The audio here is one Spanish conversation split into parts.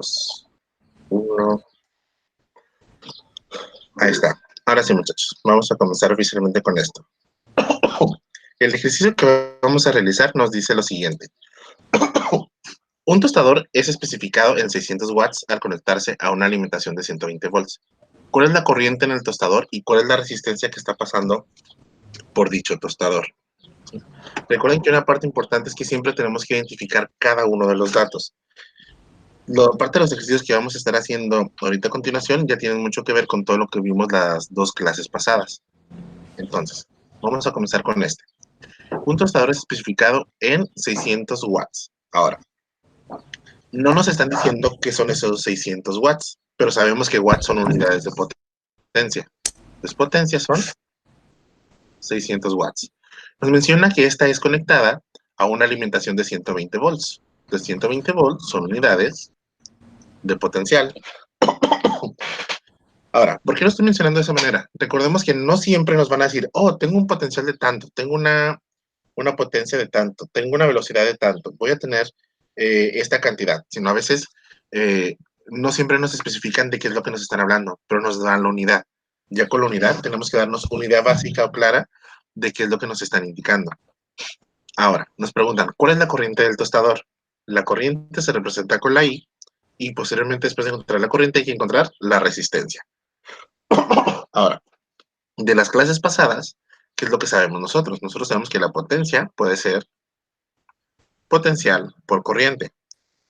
2, 1. Ahí está. Ahora sí, muchachos, vamos a comenzar oficialmente con esto. El ejercicio que vamos a realizar nos dice lo siguiente. Un tostador es especificado en 600 watts al conectarse a una alimentación de 120 volts. ¿Cuál es la corriente en el tostador y cuál es la resistencia que está pasando por dicho tostador? Recuerden que una parte importante es que siempre tenemos que identificar cada uno de los datos. Parte de los ejercicios que vamos a estar haciendo ahorita a continuación ya tienen mucho que ver con todo lo que vimos las dos clases pasadas. Entonces, vamos a comenzar con este. Un tostador es especificado en 600 watts. Ahora, no nos están diciendo qué son esos 600 watts, pero sabemos que watts son unidades de potencia. Entonces, potencia son 600 watts. Nos menciona que esta es conectada a una alimentación de 120 volts. Entonces, 120 volts son unidades de potencial. Ahora, ¿por qué lo estoy mencionando de esa manera? Recordemos que no siempre nos van a decir, oh, tengo un potencial de tanto, tengo una potencia de tanto, tengo una velocidad de tanto, voy a tener esta cantidad, sino a veces no siempre nos especifican de qué es lo que nos están hablando, pero nos dan la unidad. Ya con la unidad tenemos que darnos una idea básica o clara de qué es lo que nos están indicando. Ahora, nos preguntan, ¿cuál es la corriente del tostador? La corriente se representa con la I y posteriormente después de encontrar la corriente hay que encontrar la resistencia. Ahora, de las clases pasadas, ¿qué es lo que sabemos nosotros? Nosotros sabemos que la potencia puede ser potencial por corriente.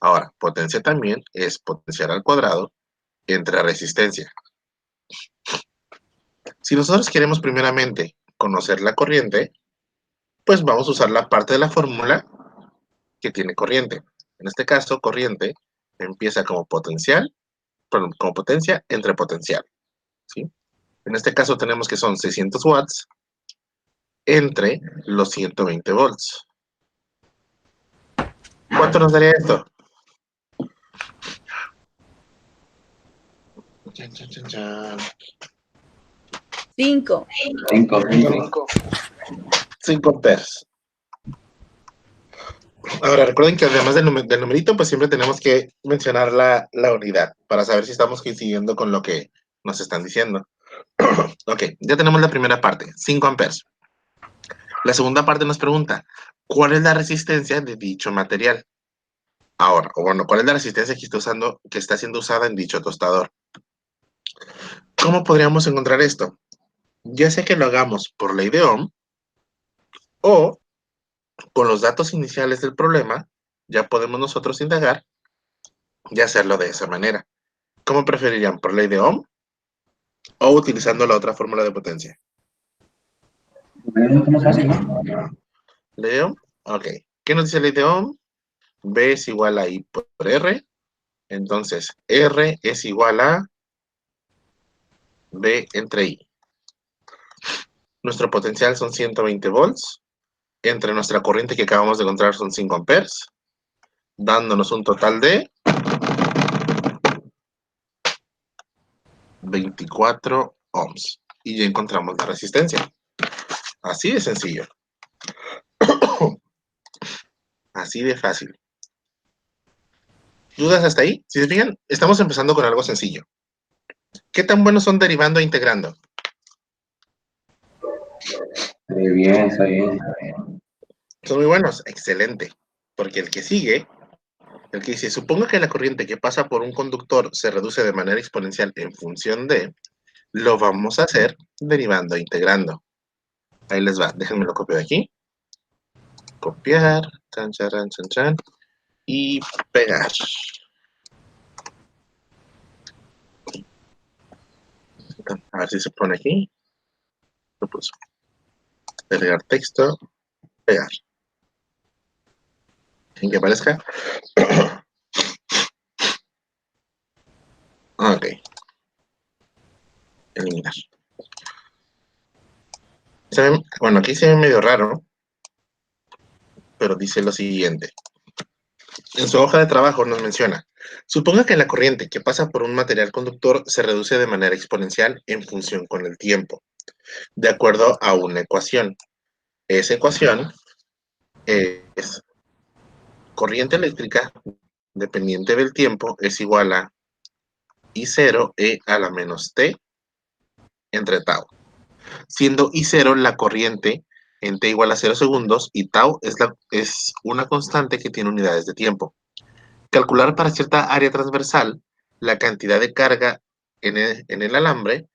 Ahora, potencia también es potencial al cuadrado entre resistencia. Si nosotros queremos primeramente conocer la corriente, pues vamos a usar la parte de la fórmula que tiene corriente. En este caso, corriente empieza como potencial, como potencia entre potencial. ¿Sí? En este caso tenemos que son 600 watts entre los 120 volts. ¿Cuánto nos daría esto? 5. 5 amperes. Ahora, recuerden que además del numerito, pues siempre tenemos que mencionar la unidad para saber si estamos coincidiendo con lo que nos están diciendo. Ok, ya tenemos la primera parte, 5 amperes. La segunda parte nos pregunta, ¿cuál es la resistencia de dicho material? Ahora, o bueno, ¿cuál es la resistencia que está siendo usada en dicho tostador? ¿Cómo podríamos encontrar esto? Ya sea que lo hagamos por ley de Ohm o con los datos iniciales del problema, ya podemos nosotros indagar y hacerlo de esa manera. ¿Cómo preferirían? ¿Por ley de Ohm o utilizando la otra fórmula de potencia? Más fácil, ¿no? ¿Ley de Ohm? Ok. ¿Qué nos dice ley de Ohm? B es igual a I por R. Entonces, R es igual a B entre I. Nuestro potencial son 120 volts. Entre nuestra corriente que acabamos de encontrar son 5 amperes. Dándonos un total de 24 ohms. Y ya encontramos la resistencia. Así de sencillo. Así de fácil. ¿Dudas hasta ahí? Si se fijan, estamos empezando con algo sencillo. ¿Qué tan buenos son derivando e integrando? Está bien. Son muy buenos. Excelente. Porque el que sigue, el que dice, supongo que la corriente que pasa por un conductor se reduce de manera exponencial en función de, lo vamos a hacer derivando e integrando. Ahí les va. Déjenme lo copio de aquí. Copiar. Chan, charan, chan, chan. Y pegar. A ver si se pone aquí. Lo puso. Pegar texto. Pegar. En que aparezca. Ok. Eliminar. Bueno, aquí se ve medio raro, pero dice lo siguiente. En su hoja de trabajo nos menciona, suponga que la corriente que pasa por un material conductor se reduce de manera exponencial en función con el tiempo, de acuerdo a una ecuación. Esa ecuación es corriente eléctrica dependiente del tiempo es igual a I0 e a la menos t entre tau, siendo I0 la corriente en t igual a 0 segundos y tau es una constante que tiene unidades de tiempo. Calcular para cierta área transversal la cantidad de carga en el alambre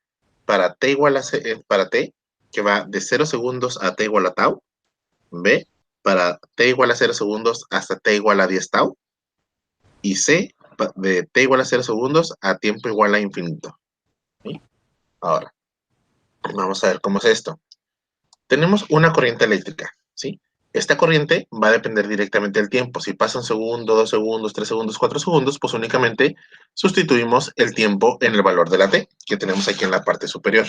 para t igual a para t, que va de 0 segundos a t igual a tau, b, para t igual a 0 segundos hasta t igual a 10 tau, y c, de t igual a 0 segundos a tiempo igual a infinito. ¿Sí? Ahora, vamos a ver cómo es esto. Tenemos una corriente eléctrica, ¿sí? Esta corriente va a depender directamente del tiempo. Si pasa 1 segundo, 2 segundos, 3 segundos, 4 segundos, pues únicamente sustituimos el tiempo en el valor de la t, que tenemos aquí en la parte superior.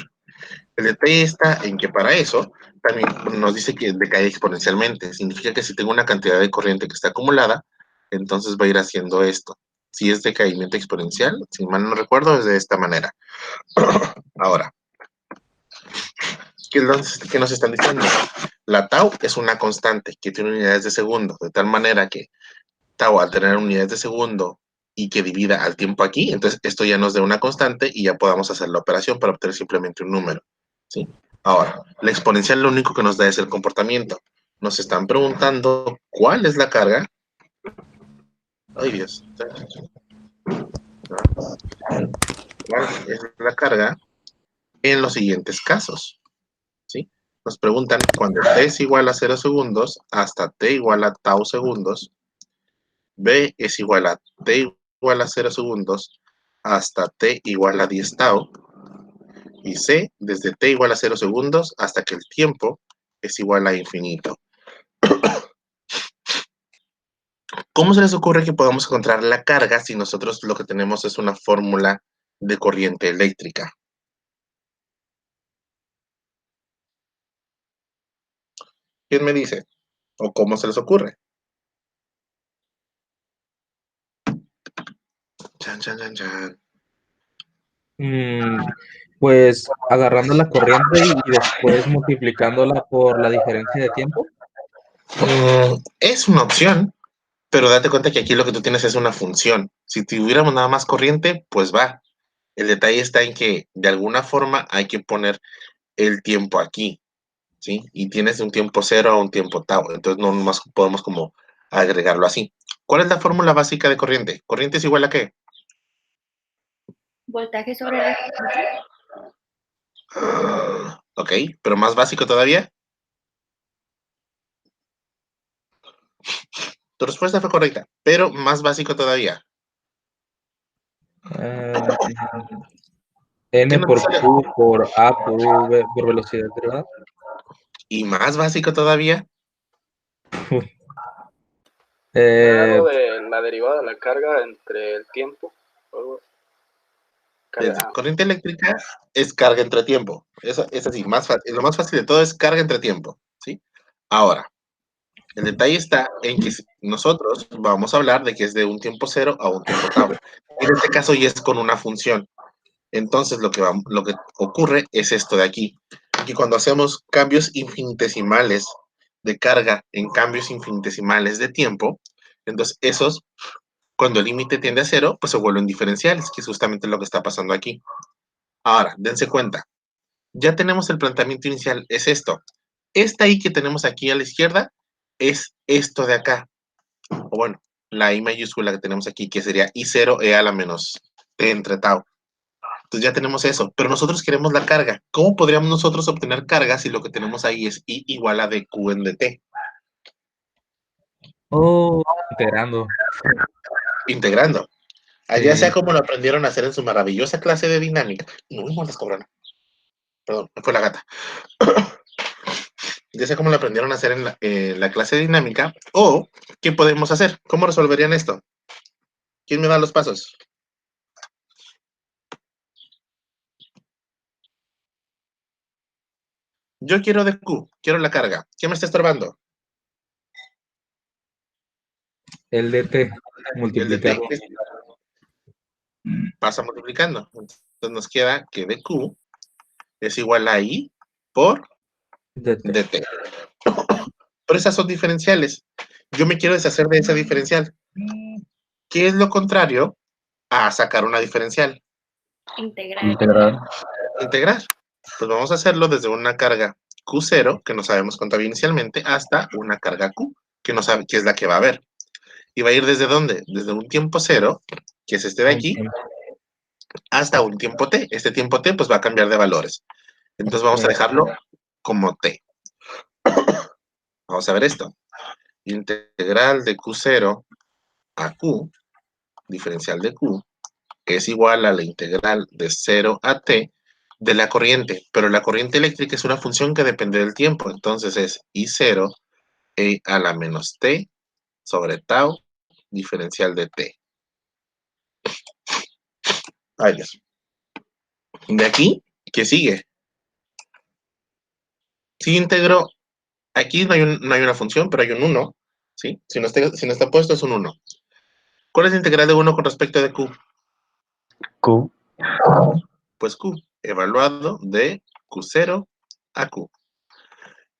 El detalle está en que para eso también nos dice que decae exponencialmente. Significa que si tengo una cantidad de corriente que está acumulada, entonces va a ir haciendo esto. Si es decaimiento exponencial, si mal no recuerdo, es de esta manera. Ahora, ¿qué nos están diciendo? La tau es una constante que tiene unidades de segundo, de tal manera que tau al tener unidades de segundo y que divida al tiempo aquí, entonces esto ya nos da una constante y ya podamos hacer la operación para obtener simplemente un número, ¿sí? Ahora, la exponencial lo único que nos da es el comportamiento. Nos están preguntando cuál es la carga. Ay, Dios. ¿Cuál es la carga en los siguientes casos? ¿Sí? Nos preguntan cuando t es igual a 0 segundos hasta t igual a tau segundos, b es igual a t igual a 0 segundos hasta t igual a 10 tau, y c desde t igual a 0 segundos hasta que el tiempo es igual a infinito. ¿Cómo se les ocurre que podamos encontrar la carga si nosotros lo que tenemos es una fórmula de corriente eléctrica? ¿Quién me dice? ¿O cómo se les ocurre? Chan, chan, chan, chan. Pues agarrando la corriente y después multiplicándola por la diferencia de tiempo. Es una opción, pero date cuenta que aquí lo que tú tienes es una función. Si tuviéramos nada más corriente, pues va. El detalle está en que de alguna forma hay que poner el tiempo aquí, ¿sí? Y tienes de un tiempo cero a un tiempo tau. Entonces no más podemos como agregarlo así. ¿Cuál es la fórmula básica de corriente? ¿Corriente es igual a qué? Voltaje sobre resistencia. Ok, pero más básico todavía. Tu respuesta fue correcta, pero más básico todavía. Eh, ¿Qué N nos por sale? Q por A por V por velocidad, ¿verdad? Y más básico todavía. Eh, Algo de la derivada de la carga entre el tiempo. Algo así. Carga, Corriente eléctrica es carga entre tiempo. Eso es así, más fácil. Lo más fácil de todo es carga entre tiempo, ¿sí? Ahora, el detalle está en que nosotros vamos a hablar de que es de un tiempo cero a un tiempo tau. En este caso ya es con una función. Entonces lo que ocurre es esto de aquí. Que cuando hacemos cambios infinitesimales de carga en cambios infinitesimales de tiempo, entonces esos, cuando el límite tiende a cero, pues se vuelven diferenciales, que es justamente lo que está pasando aquí. Ahora, dense cuenta. Ya tenemos el planteamiento inicial, es esto. Esta I que tenemos aquí a la izquierda es esto de acá. O bueno, la I mayúscula que tenemos aquí, que sería I0 e a la menos T entre tau. Entonces ya tenemos eso, pero nosotros queremos la carga. ¿Cómo podríamos nosotros obtener carga si lo que tenemos ahí es I igual a dQ en dt? Integrando. Integrando. Allá Sí. sea como lo aprendieron a hacer en su maravillosa clase de dinámica. No, las cobrona. Perdón, fue la gata. Ya sea cómo lo aprendieron a hacer en la clase de dinámica, o ¿qué podemos hacer? ¿Cómo resolverían esto? ¿Quién me da los pasos? Yo quiero dQ, quiero la carga. ¿Qué me está estorbando? El DT, El dt. multiplicarlo. Pasa multiplicando. Entonces nos queda que dQ es igual a I por DT. dt. Pero esas son diferenciales. Yo me quiero deshacer de esa diferencial. ¿Qué es lo contrario a sacar una diferencial? Integral. Integrar. Pues vamos a hacerlo desde una carga Q0, que no sabemos cuánto había inicialmente, hasta una carga Q, que no sabe qué es la que va a haber. ¿Y va a ir desde dónde? Desde un tiempo 0, que es este de aquí, hasta un tiempo t. Este tiempo t pues va a cambiar de valores. Entonces vamos a dejarlo como t. Vamos a ver esto. Integral de Q0 a Q, diferencial de Q, es igual a la integral de 0 a t de la corriente. Pero la corriente eléctrica es una función que depende del tiempo. Entonces es I0 e a la menos t sobre tau, diferencial de t. Ay, Dios. De aquí, ¿qué sigue? Si integro, aquí no hay una función, pero hay un 1, ¿sí? Si no está puesto, es un 1. ¿Cuál es la integral de 1 con respecto de Q? Q. Pues Q, evaluado de Q0 a Q.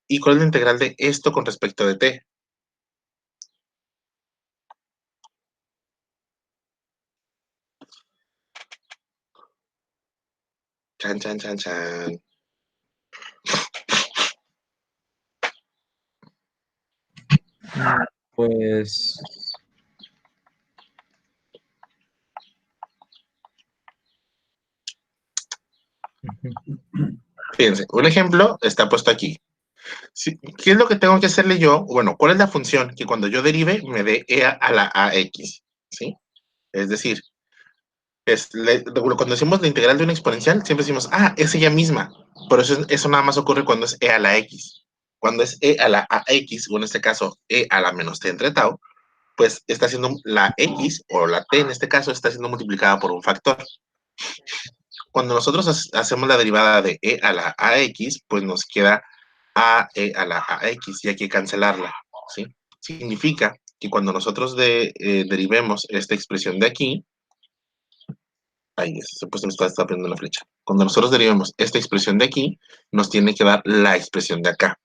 ¿Y cuál es la integral de esto con respecto de T? Chan, chan, chan, chan. Pues Fíjense, un ejemplo está puesto aquí. ¿Qué es lo que tengo que hacerle yo? Bueno, ¿cuál es la función que cuando yo derive me dé e a la ax? ¿Sí? Es decir, cuando decimos la integral de una exponencial, siempre decimos, es ella misma. Pero eso nada más ocurre cuando es e a la x. Cuando es e a la ax, o en este caso e a la menos t entre tau, pues está haciendo la x, o la t en este caso, está siendo multiplicada por un factor. Cuando nosotros hacemos la derivada de e a la ax, pues nos queda a e a la ax, y hay que cancelarla, ¿sí? Significa que cuando nosotros derivemos esta expresión de aquí, ahí se me está poniendo una flecha. Cuando nosotros derivemos esta expresión de aquí, nos tiene que dar la expresión de acá.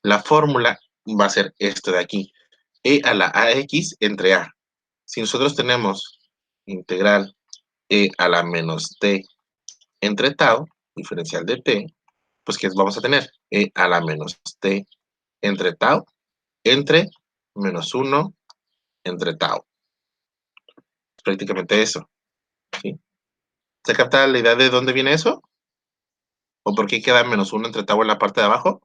La fórmula va a ser esto de aquí, e a la ax entre a. Si nosotros tenemos integral e a la menos t entre tau, diferencial de t, pues ¿qué vamos a tener? E a la menos t entre tau, entre menos 1 entre tau. Es prácticamente eso, ¿sí? ¿Se capta la idea de dónde viene eso? ¿O por qué queda menos 1 entre tau en la parte de abajo?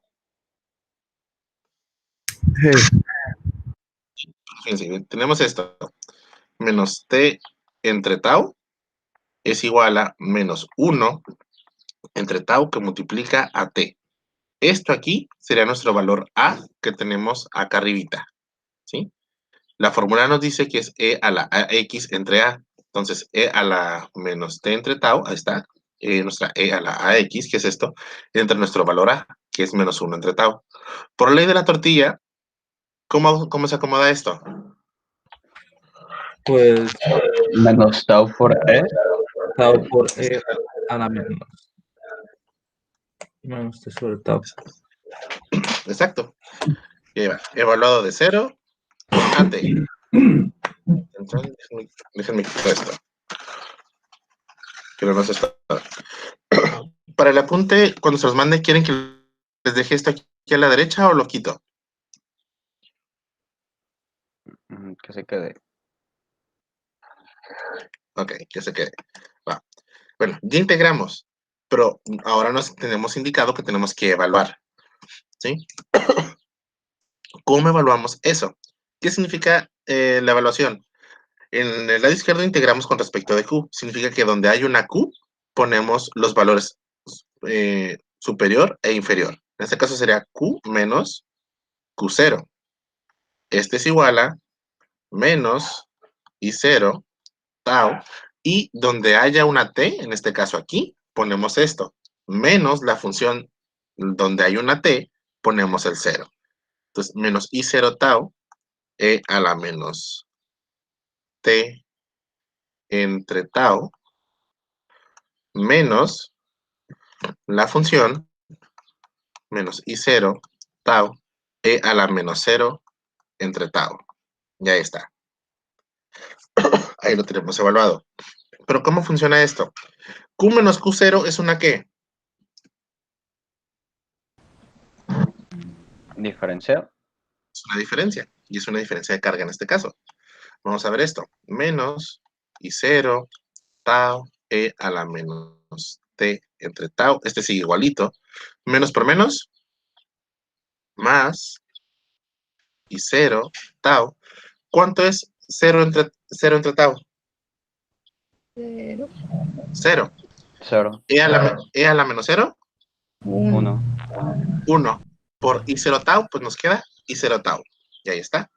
Fíjense, tenemos esto. Menos t entre tau es igual a menos 1 entre tau que multiplica a t. Esto aquí sería nuestro valor a que tenemos acá arribita, ¿sí? La fórmula nos dice que es e a la ax entre a. Entonces, e a la menos t entre tau, ahí está, nuestra e a la ax, que es esto, entre nuestro valor a, que es menos 1 entre tau. Por ley de la tortilla, ¿cómo se acomoda esto? Pues Menos tau por E. tau por e a la menos t sobre tau. Exacto. Lleva evaluado de 0 a t. Entonces, déjenme quitar esto. Que no está. Para el apunte, cuando se los mande, ¿quieren que les deje esto aquí a la derecha o lo quito? Que se quede. Ok, que se quede. Va. Bueno, ya integramos, pero ahora nos tenemos indicado que tenemos que evaluar, ¿sí? ¿Cómo evaluamos eso? ¿Qué significa la evaluación? En el lado izquierdo integramos con respecto de Q. Significa que donde hay una Q, ponemos los valores superior e inferior. En este caso sería Q menos Q0. Este es igual a menos I0 tau, y donde haya una t, en este caso aquí, ponemos esto, menos la función donde hay una t, ponemos el 0. Entonces, menos I0 tau, e a la menos t entre tau, menos la función, menos I0 tau, e a la menos 0 entre tau. Ya está. Ahí lo tenemos evaluado. Pero ¿cómo funciona esto? Q menos Q0 es una ¿qué? Diferencia. Es una diferencia. Y es una diferencia de carga en este caso. Vamos a ver esto. Menos I0, tau, E a la menos T entre tau. Este sigue igualito. Menos por menos. Más I0, tau. ¿Cuánto es 0 entre tau? 0, 0. 0. E a la menos 0, 1. 1. 1. Por I0 tau, pues nos queda I0 tau. Y ahí está.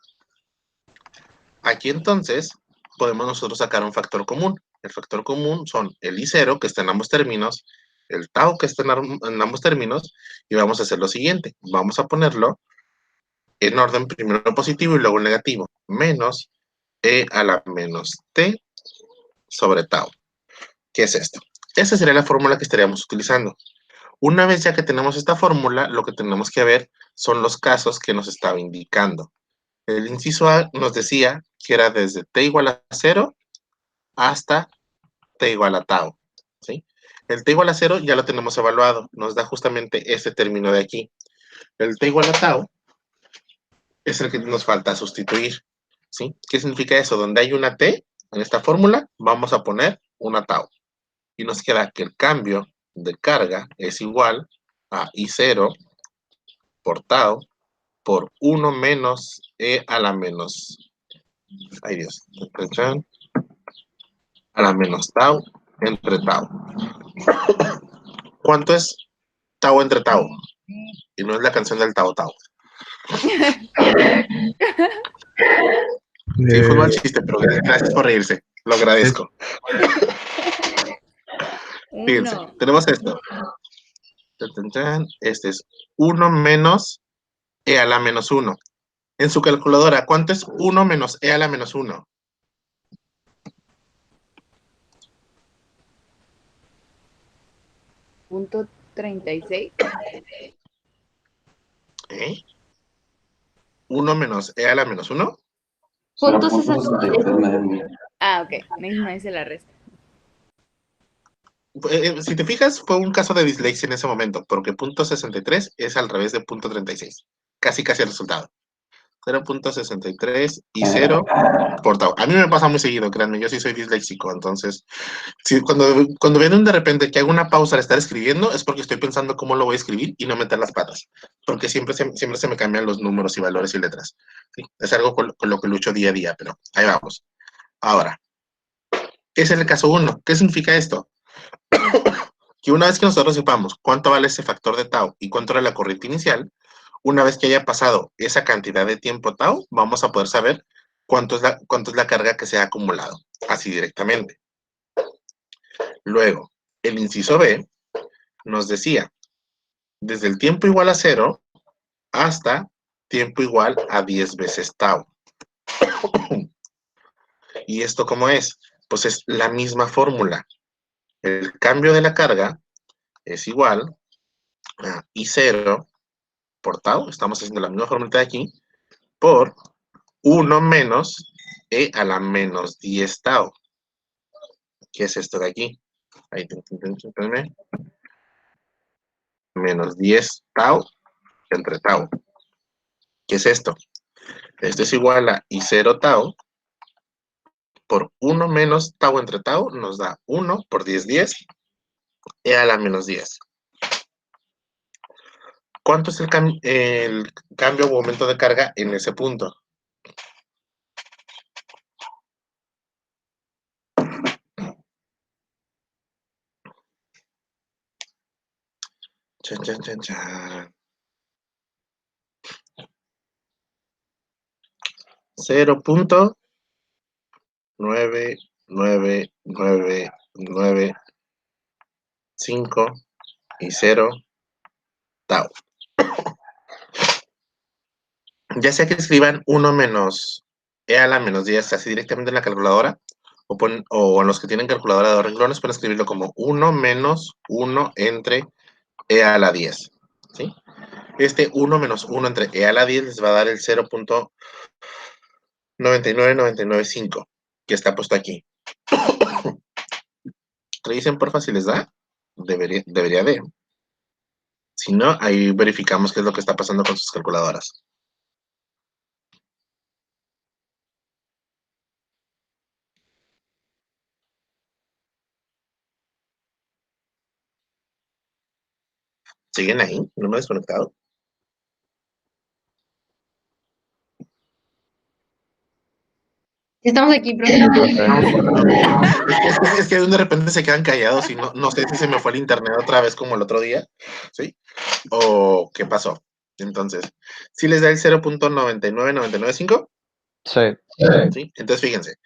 Aquí entonces podemos nosotros sacar un factor común. El factor común son el I0, que está en ambos términos, el tau, que está en ambos términos, y vamos a hacer lo siguiente. Vamos a ponerlo en orden primero positivo y luego negativo. Menos E a la menos T sobre tau. ¿Qué es esto? Esa sería la fórmula que estaríamos utilizando. Una vez ya que tenemos esta fórmula, lo que tenemos que ver son los casos que nos estaba indicando. El inciso A nos decía que era desde t igual a 0 hasta t igual a tau, ¿sí? El t igual a 0 ya lo tenemos evaluado, nos da justamente este término de aquí. El t igual a tau es el que nos falta sustituir, ¿sí? ¿Qué significa eso? Donde hay una t en esta fórmula, vamos a poner una tau. Y nos queda que el cambio de carga es igual a I0 por tau por 1 menos E a la menos, ay Dios, a la menos tau entre tau. ¿Cuánto es tau entre tau? Y no es la canción del Tao Tao. Sí, fue un mal chiste, pero gracias por reírse. Lo agradezco. Fíjense, 1. tenemos esto. Este es 1 menos E a la menos 1. En su calculadora, ¿cuánto es 1 menos E a la menos 1? Punto 36. ¿Eh? 1 menos E a la menos 1. Punto 63. Ah, ok. No hice la resta. Si te fijas, fue un caso de dislexia en ese momento, porque punto 63 es al revés de punto 36. Casi el resultado. 0.63 y 0 por tau. A mí me pasa muy seguido, créanme, yo sí soy disléxico, entonces, cuando vienen de repente que hago una pausa al estar escribiendo, es porque estoy pensando cómo lo voy a escribir y no meter las patas, porque siempre se me cambian los números y valores y letras. ¿Sí? Es algo con lo que lucho día a día, pero ahí vamos. Ahora, ese es el caso 1. ¿Qué significa esto? Que una vez que nosotros sepamos cuánto vale ese factor de tau y cuánto era la corriente inicial, una vez que haya pasado esa cantidad de tiempo tau, vamos a poder saber cuánto es la carga que se ha acumulado, así directamente. Luego, el inciso B nos decía, desde el tiempo igual a 0 hasta tiempo igual a 10 veces tau. ¿Y esto cómo es? Pues es la misma fórmula. El cambio de la carga es igual a I0 por tau, estamos haciendo la misma fórmula de aquí, por 1 menos E a la menos 10 tau. ¿Qué es esto de aquí? Ahí, menos 10 tau entre tau. ¿Qué es esto? Esto es igual a I0 tau por 1 menos tau entre tau, nos da 1 por 10, 10, E a la menos 10. ¿Cuánto es el cambio o aumento de carga en ese punto? Chan, chan, chan, chan. 0.99995 y 0 tau. Ya sea que escriban 1 menos E a la menos 10 así directamente en la calculadora, o en los que tienen calculadora de 2 renglones, pueden escribirlo como 1 menos 1 entre E a la 10. ¿Sí? Este 1 menos 1 entre E a la 10 les va a dar el 0.99995. que está puesto aquí. Revisen porfa si les da. Debería de. Si no, ahí verificamos qué es lo que está pasando con sus calculadoras. ¿Siguen ahí? ¿No me he desconectado? Estamos aquí, profe. Es que de repente se quedan callados y no sé si se me fue el internet otra vez como el otro día, ¿sí? O qué pasó. Entonces, ¿sí les da el 0.99995? Sí. ¿Sí? Entonces, fíjense.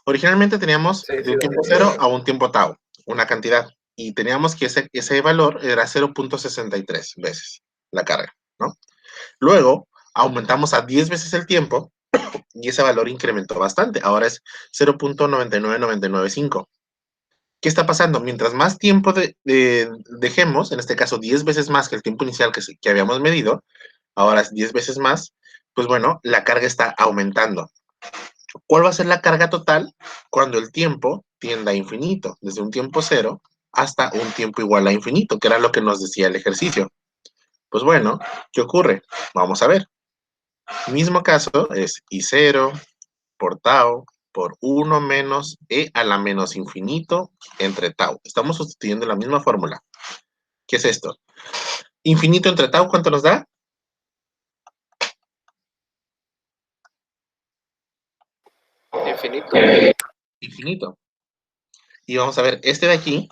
Originalmente teníamos Sí, de un tiempo cero a un tiempo tau, una cantidad. Y teníamos que ese valor era 0.63 veces la carga, ¿no? Luego, aumentamos a 10 veces el tiempo y ese valor incrementó bastante. Ahora es 0.99995. ¿Qué está pasando? Mientras más tiempo dejemos, en este caso 10 veces más que el tiempo inicial que habíamos medido, ahora es 10 veces más, pues bueno, la carga está aumentando. ¿Cuál va a ser la carga total cuando el tiempo tienda a infinito? Desde un tiempo cero hasta un tiempo igual a infinito, que era lo que nos decía el ejercicio. Pues bueno, ¿qué ocurre? Vamos a ver. Mismo caso es I0 por tau por 1 menos e a la menos infinito entre tau. Estamos sustituyendo la misma fórmula. ¿Qué es esto? Infinito entre tau, ¿cuánto nos da? Infinito. Infinito. Y vamos a ver, este de aquí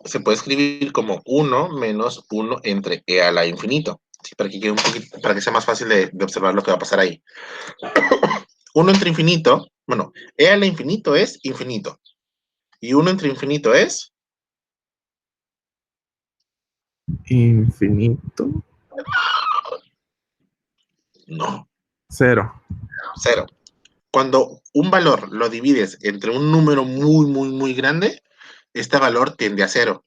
se puede escribir como 1 menos 1 entre e a la infinito. ¿Sí? Para que quede un poquito, para que sea más fácil de observar lo que va a pasar ahí. 1 entre infinito, bueno, e a la infinito es infinito. Y 1 entre infinito es... Infinito. No. 0. 0. Cuando un valor lo divides entre un número muy grande, este valor tiende a 0.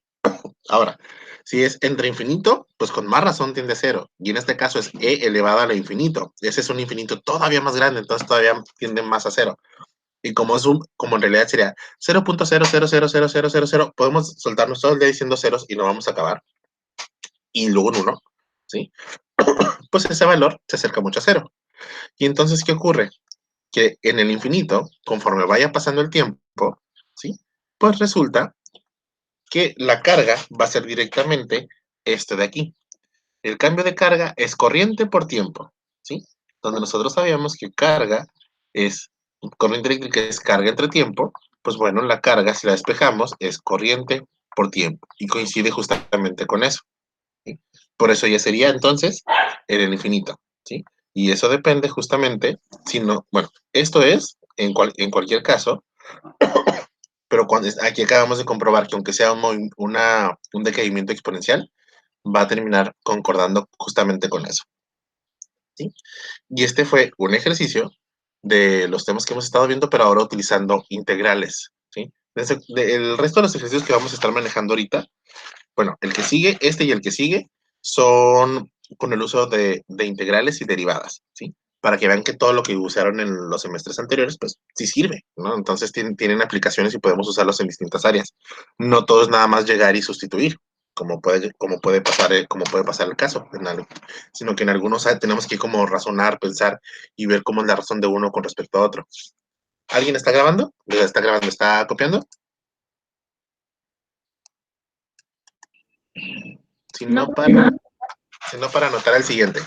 Ahora, si es entre infinito, pues con más razón tiende a 0. Y en este caso es e elevado a lo infinito. Ese es un infinito todavía más grande, entonces todavía tiende más a 0. Y como en realidad sería 0.000000, podemos soltarnos todo el día diciendo ceros y no vamos a acabar. Y luego un 1, ¿sí? Pues ese valor se acerca mucho a 0. Y entonces, ¿qué ocurre? Que en el infinito, conforme vaya pasando el tiempo, ¿sí? Pues resulta que la carga va a ser directamente este de aquí. El cambio de carga es corriente por tiempo, ¿sí? Donde nosotros sabíamos que carga es corriente eléctrica, es carga entre tiempo, pues bueno, la carga, si la despejamos, es corriente por tiempo y coincide justamente con eso, ¿sí? Por eso ya sería entonces en el infinito, ¿sí? Y eso depende justamente, si no, bueno, esto es en cualquier caso, pero aquí acabamos de comprobar que aunque sea un decaimiento exponencial, va a terminar concordando justamente con eso, ¿sí? Y este fue un ejercicio de los temas que hemos estado viendo, pero ahora utilizando integrales, ¿sí? El resto de los ejercicios que vamos a estar manejando ahorita, bueno, el que sigue, este y el que sigue, son con el uso de integrales y derivadas, ¿sí? Para que vean que todo lo que usaron en los semestres anteriores, pues sí sirve, ¿no? Entonces tienen aplicaciones y podemos usarlos en distintas áreas. No todo es nada más llegar y sustituir, como puede pasar el caso, sino que en algunos tenemos que como razonar, pensar y ver cómo es la razón de uno con respecto a otro. ¿Alguien está grabando? ¿Está grabando? ¿Está copiando? Si no, para anotar el siguiente.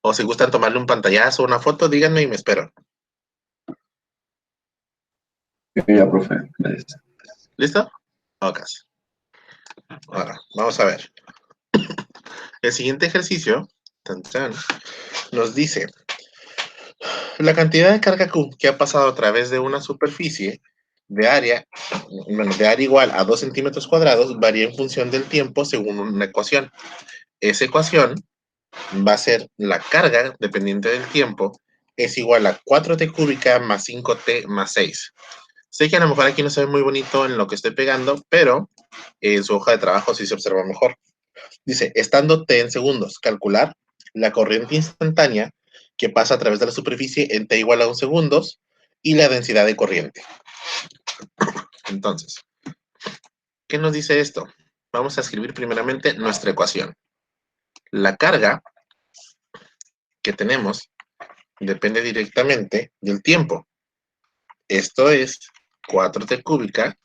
O si gustan tomarle un pantallazo o una foto, díganme y me espero. Ya, profe. Gracias. ¿Listo? Ok. Ahora, vamos a ver. El siguiente ejercicio nos dice la cantidad de carga Q que ha pasado a través de una superficie de área igual a 2 centímetros cuadrados varía en función del tiempo según una ecuación. Esa ecuación va a ser la carga dependiente del tiempo es igual a 4t cúbica más 5t más 6. Sé que a lo mejor aquí no se ve muy bonito en lo que estoy pegando, pero en su hoja de trabajo sí se observa mejor. Dice, estando t en segundos, calcular la corriente instantánea que pasa a través de la superficie en t igual a 1 segundos y la densidad de corriente. Entonces, ¿qué nos dice esto? Vamos a escribir primeramente nuestra ecuación. La carga que tenemos depende directamente del tiempo. Esto es 4t cúbica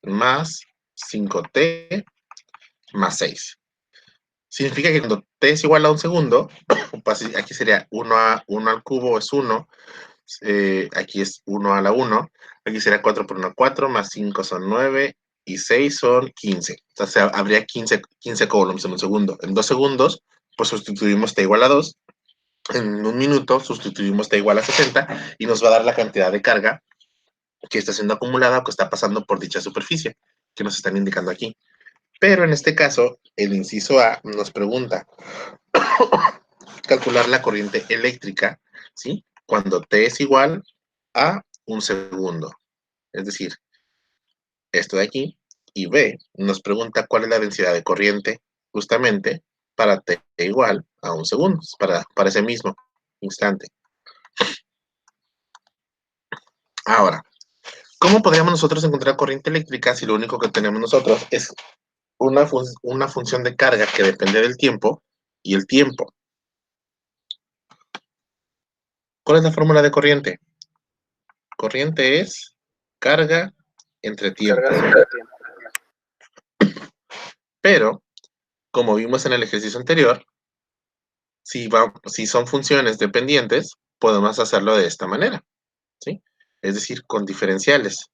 más 5t más 6. Significa que cuando t es igual a 1 segundo, pues aquí sería 1 al cubo es 1, aquí es 1 a la 1, aquí sería 4 por 1, 4, más 5 son 9, y 6 son 15. Entonces habría 15 coulombs en un segundo. En 2 segundos, pues sustituimos t igual a 2. En 1 minuto sustituimos t igual a 60 y nos va a dar la cantidad de carga que está siendo acumulada o que está pasando por dicha superficie, que nos están indicando aquí. Pero en este caso, el inciso A nos pregunta calcular la corriente eléctrica, ¿sí? Cuando t es igual a 1 segundo. Es decir, esto de aquí. Y B nos pregunta cuál es la densidad de corriente, justamente, para t igual a 1 segundo, para ese mismo instante. Ahora, ¿cómo podríamos nosotros encontrar corriente eléctrica si lo único que tenemos nosotros es una función de carga que depende del tiempo y el tiempo? ¿Cuál es la fórmula de corriente? Corriente es carga entre tiempo. Carga sobre tiempo. Pero, como vimos en el ejercicio anterior, si son funciones dependientes, podemos hacerlo de esta manera, ¿sí? Es decir, con diferenciales.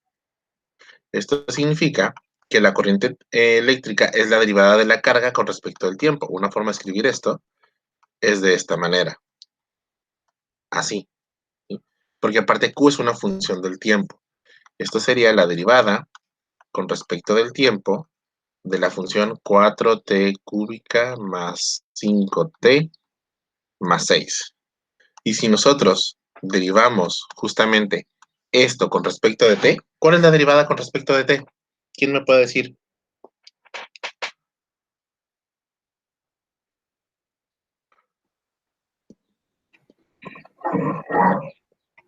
Esto significa que la corriente eléctrica es la derivada de la carga con respecto al tiempo. Una forma de escribir esto es de esta manera. Así. ¿Sí? Porque aparte Q es una función del tiempo. Esto sería la derivada con respecto del tiempo de la función 4t cúbica más 5t más 6. Y si nosotros derivamos justamente esto con respecto de t, ¿cuál es la derivada con respecto de t? ¿Quién me puede decir?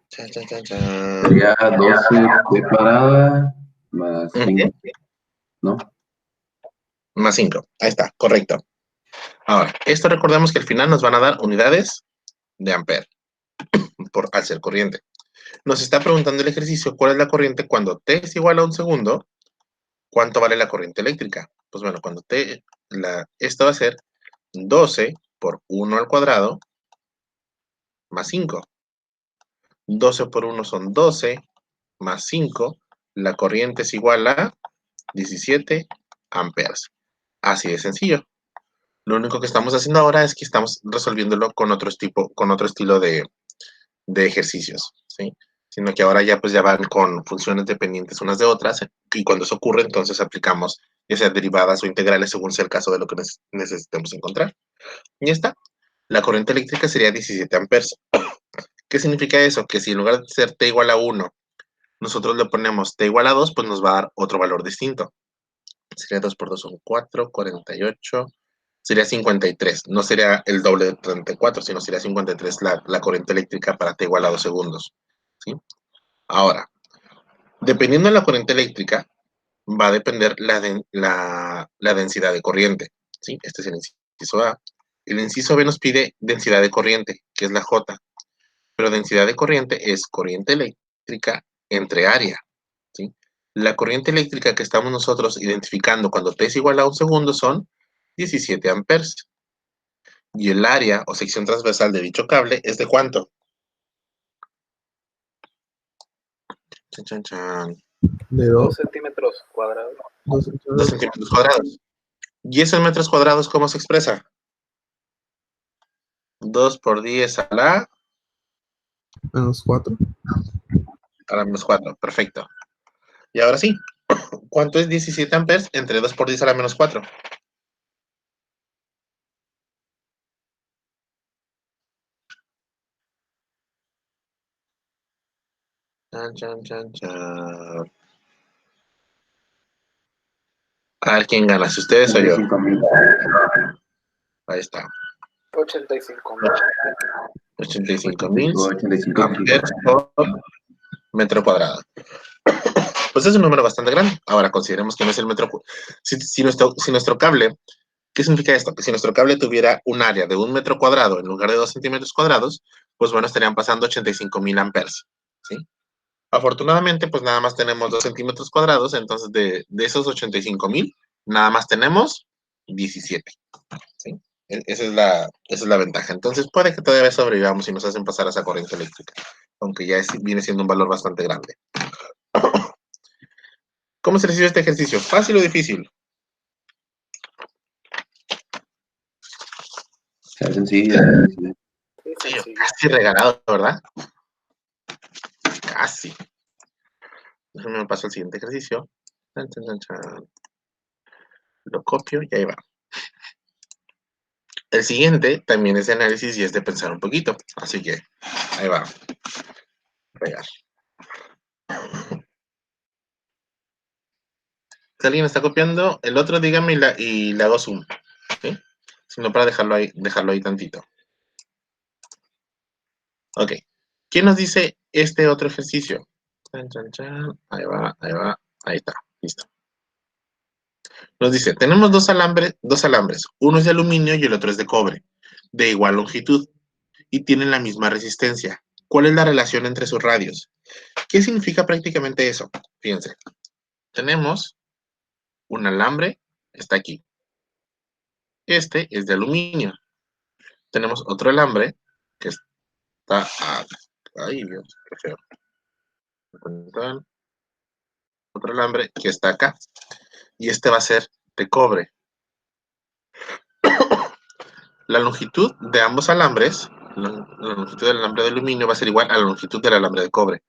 Chan, chan, chan, chan. Sería 12 t cuadrada más 5, Ujú. ¿no? Más 5. Ahí está, correcto. Ahora, esto recordemos que al final nos van a dar unidades de ampere al ser corriente. Nos está preguntando el ejercicio cuál es la corriente cuando t es igual a 1 segundo. ¿Cuánto vale la corriente eléctrica? Pues bueno, cuando esto va a ser 12 por 1 al cuadrado más 5. 12 por 1 son 12, más 5. La corriente es igual a 17 amperes. Así de sencillo. Lo único que estamos haciendo ahora es que estamos resolviéndolo con otro estilo de ejercicios, ¿sí? Sino que ahora ya van con funciones dependientes unas de otras, y cuando eso ocurre, entonces aplicamos ya sea derivadas o integrales según sea el caso de lo que necesitemos encontrar. Y ya está. La corriente eléctrica sería 17 amperes. ¿Qué significa eso? Que si en lugar de ser t igual a 1, nosotros le ponemos t igual a 2, pues nos va a dar otro valor distinto. Sería 2 por 2 son 4, 48, sería 53. No sería el doble de 34, sino sería 53 la corriente eléctrica para t igual a 2 segundos. ¿Sí? Ahora, dependiendo de la corriente eléctrica, va a depender la densidad de corriente. ¿Sí? Este es el inciso A. El inciso B nos pide densidad de corriente, que es la J. Pero densidad de corriente es corriente eléctrica entre área. ¿Sí? La corriente eléctrica que estamos nosotros identificando cuando t es igual a 1 segundo son 17 amperes. Y el área o sección transversal de dicho cable es de ¿cuánto? Chan, chan, chan. De 2 2, centímetros cuadrados. 2 2 centímetros cuadrados. ¿Y eso en metros cuadrados cómo se expresa? 2 por 10 a la menos 4. menos 4. Perfecto. Y ahora sí, ¿cuánto es 17 amperes entre 2 por 10 a la menos 4? Chan, chan, chan, chan. A ver quién gana, si ustedes o yo. 35.000. Ahí está. 85.000. 85.000 85 amperes por metro cuadrado. Pues es un número bastante grande. Ahora consideremos que no es el metro. Si nuestro cable, ¿qué significa esto? Que si nuestro cable tuviera un área de 1 metro cuadrado en lugar de 2 centímetros cuadrados, pues bueno, estarían pasando 85.000 amperes. ¿Sí? Afortunadamente, pues nada más tenemos 2 centímetros cuadrados, entonces de esos 85.000, nada más tenemos 17. ¿Sí? Esa es la ventaja. Entonces puede que todavía sobrevivamos y nos hacen pasar a esa corriente eléctrica, aunque ya viene siendo un valor bastante grande. ¿Cómo se recibe este ejercicio? ¿Fácil o difícil? Sea sencillo. Sí, casi regalado, ¿verdad? Casi. Déjame paso al siguiente ejercicio. Chan, chan, chan, chan. Lo copio y ahí va. El siguiente también es de análisis y es de pensar un poquito. Así que ahí va. Pegar. Si alguien está copiando, el otro dígame y le hago zoom. ¿Sí? Sino para dejarlo ahí tantito. Ok. ¿Quién nos dice este otro ejercicio? Chan, chan, chan. Ahí va, ahí va. Ahí está. Listo. Nos dice, tenemos dos alambres. Uno es de aluminio y el otro es de cobre, de igual longitud, y tienen la misma resistencia. ¿Cuál es la relación entre sus radios? ¿Qué significa prácticamente eso? Fíjense. Tenemos un alambre, está aquí. Este es de aluminio. Tenemos otro alambre que está acá. Ay, Dios, qué feo. Otro alambre que está acá. Y este va a ser de cobre. La longitud de ambos alambres, la longitud del alambre de aluminio va a ser igual a la longitud del alambre de cobre.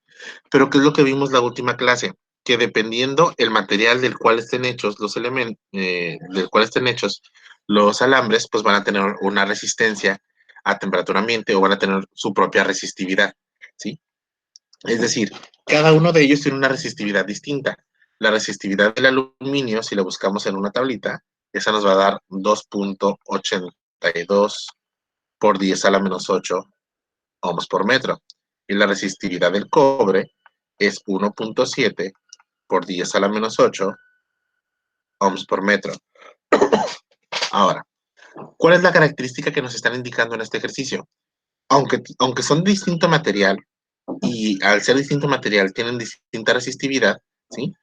Pero ¿qué es lo que vimos la última clase? Que dependiendo el material del cual estén hechos los elementos, los alambres, pues van a tener una resistencia a temperatura ambiente o van a tener su propia resistividad, ¿sí? Es decir, cada uno de ellos tiene una resistividad distinta. La resistividad del aluminio, si la buscamos en una tablita, esa nos va a dar 2.82 por 10 a la menos 8 ohms por metro. Y la resistividad del cobre es 1.7 por 10 a la menos 8 ohms por metro. Ahora, ¿cuál es la característica que nos están indicando en este ejercicio? Aunque son de distinto material, y al ser distinto material tienen distinta resistividad, ¿sí?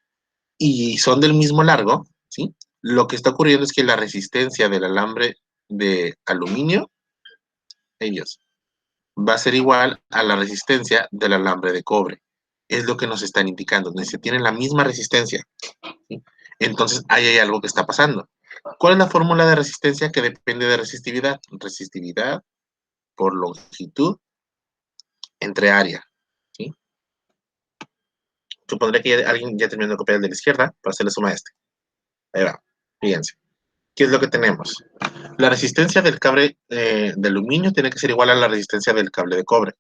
Y son del mismo largo, ¿sí? Lo que está ocurriendo es que la resistencia del alambre de aluminio, va a ser igual a la resistencia del alambre de cobre. Es lo que nos están indicando. Tienen la misma resistencia, ¿sí? Entonces, ahí hay algo que está pasando. ¿Cuál es la fórmula de resistencia que depende de resistividad? Resistividad por longitud entre área, ¿sí? Supondré que alguien ya terminó de copiar el de la izquierda para hacerle suma a este. Ahí va. Fíjense. ¿Qué es lo que tenemos? La resistencia del cable de aluminio tiene que ser igual a la resistencia del cable de cobre.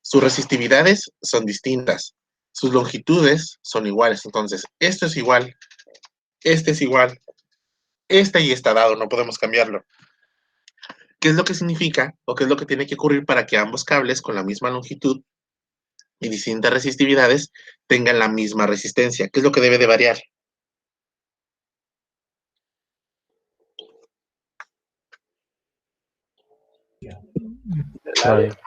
Sus resistividades son distintas. Sus longitudes son iguales. Entonces, esto es igual, este es igual, este ya está dado, no podemos cambiarlo. ¿Qué es lo que significa o qué es lo que tiene que ocurrir para que ambos cables con la misma longitud y distintas resistividades tengan la misma resistencia? ¿Qué es lo que debe de variar? El área.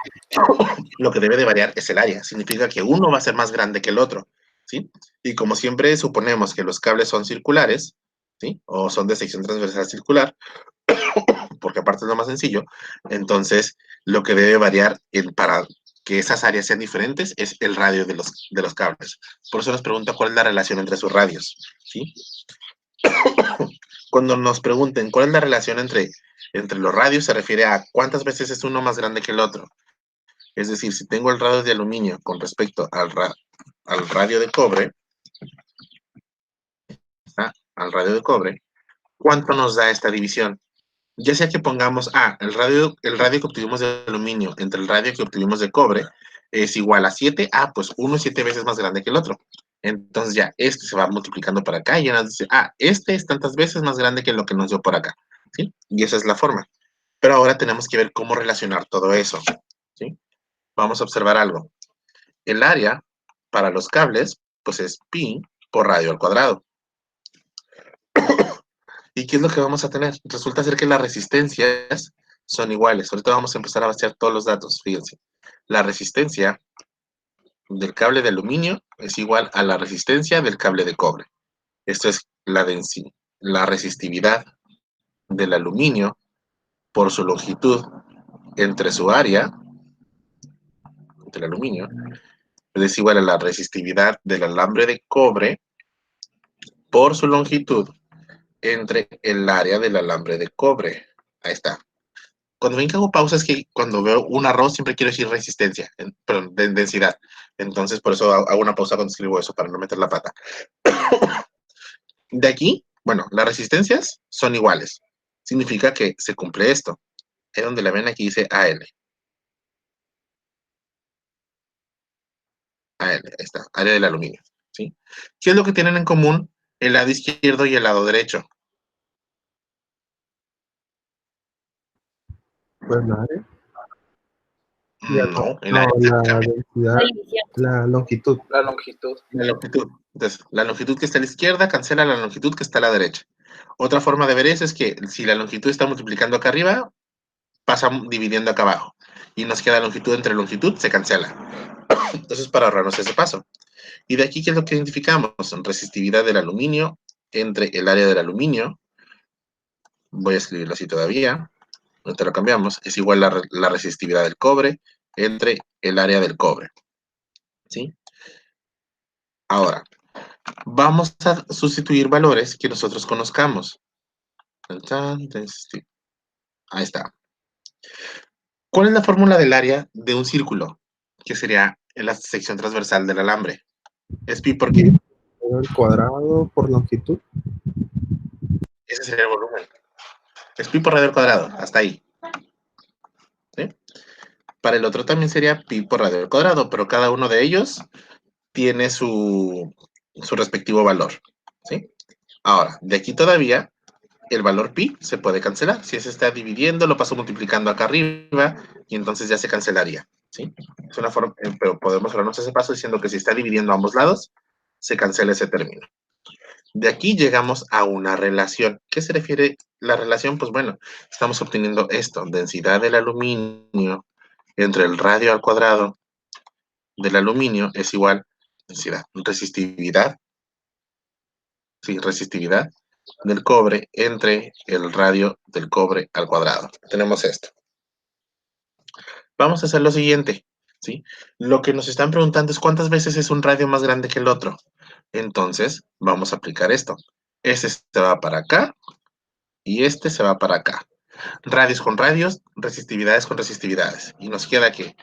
Lo que debe de variar es el área. Significa que uno va a ser más grande que el otro, ¿sí? Y como siempre suponemos que los cables son circulares, ¿sí? O son de sección transversal circular, porque aparte es lo más sencillo, entonces lo que debe variar para que esas áreas sean diferentes es el radio de los cables. Por eso nos pregunta cuál es la relación entre sus radios, ¿sí? Cuando nos pregunten cuál es la relación entre los radios, se refiere a cuántas veces es uno más grande que el otro. Es decir, si tengo el radio de aluminio con respecto al radio de cobre, al radio de cobre, ¿cuánto nos da esta división? Ya sea que pongamos, el radio que obtuvimos de aluminio entre el radio que obtuvimos de cobre es igual a 7, pues uno es 7 veces más grande que el otro. Entonces ya, este se va multiplicando para acá y ya nos dice, este es tantas veces más grande que lo que nos dio por acá, ¿sí? Y esa es la forma. Pero ahora tenemos que ver cómo relacionar todo eso, ¿sí? Vamos a observar algo. El área para los cables, pues es pi por radio al cuadrado. ¿Y qué es lo que vamos a tener? Resulta ser que las resistencias son iguales. Ahorita vamos a empezar a vaciar todos los datos, fíjense. La resistencia del cable de aluminio es igual a la resistencia del cable de cobre. Esto es la resistividad del aluminio por su longitud entre su área, del aluminio, es igual a la resistividad del alambre de cobre por su longitud entre el área del alambre de cobre. Ahí está. Cuando ven que hago pausa es que cuando veo un arroz siempre quiero decir resistencia, perdón, densidad. Entonces por eso hago una pausa cuando escribo eso, para no meter la pata. De aquí, bueno, las resistencias son iguales. Significa que se cumple esto. Es donde la ven aquí dice AL. AL, ahí está, área del aluminio. ¿Sí? ¿Qué es lo que tienen en común el lado izquierdo y el lado derecho? Pues la área. No, el No, área la cambia. densidad, la longitud. La longitud. La longitud. Entonces, la longitud que está a la izquierda cancela la longitud que está a la derecha. Otra forma de ver eso es que si la longitud está multiplicando acá arriba, pasa dividiendo acá abajo. Y nos queda longitud entre longitud, se cancela. Entonces, para ahorrarnos ese paso. Y de aquí, ¿qué es lo que identificamos? Resistividad del aluminio entre el área del aluminio. Voy a escribirlo así todavía. No te lo cambiamos. Es igual a la resistividad del cobre entre el área del cobre. ¿Sí? Ahora, vamos a sustituir valores que nosotros conozcamos. Ahí está. ¿Cuál es la fórmula del área de un círculo? Que sería la sección transversal del alambre. Es pi por qué. El cuadrado por longitud. Ese sería el volumen. Es pi por radio al cuadrado. Hasta ahí. ¿Sí? Para el otro también sería pi por radio al cuadrado, pero cada uno de ellos tiene su respectivo valor. ¿Sí? Ahora, de aquí todavía, el valor pi se puede cancelar. Si se está dividiendo, lo paso multiplicando acá arriba y entonces ya se cancelaría. ¿Sí? Es una forma, pero podemos ahorrarnos ese paso diciendo que si está dividiendo a ambos lados, se cancela ese término. De aquí llegamos a una relación. ¿Qué se refiere la relación? Pues bueno, estamos obteniendo esto, densidad del aluminio entre el radio al cuadrado del aluminio es igual densidad, resistividad, sí, resistividad del cobre entre el radio del cobre al cuadrado. Tenemos esto. Vamos a hacer lo siguiente, ¿sí? Lo que nos están preguntando es cuántas veces es un radio más grande que el otro. Entonces, vamos a aplicar esto. Este se va para acá y este se va para acá. Radios con radios, resistividades con resistividades. Y nos queda que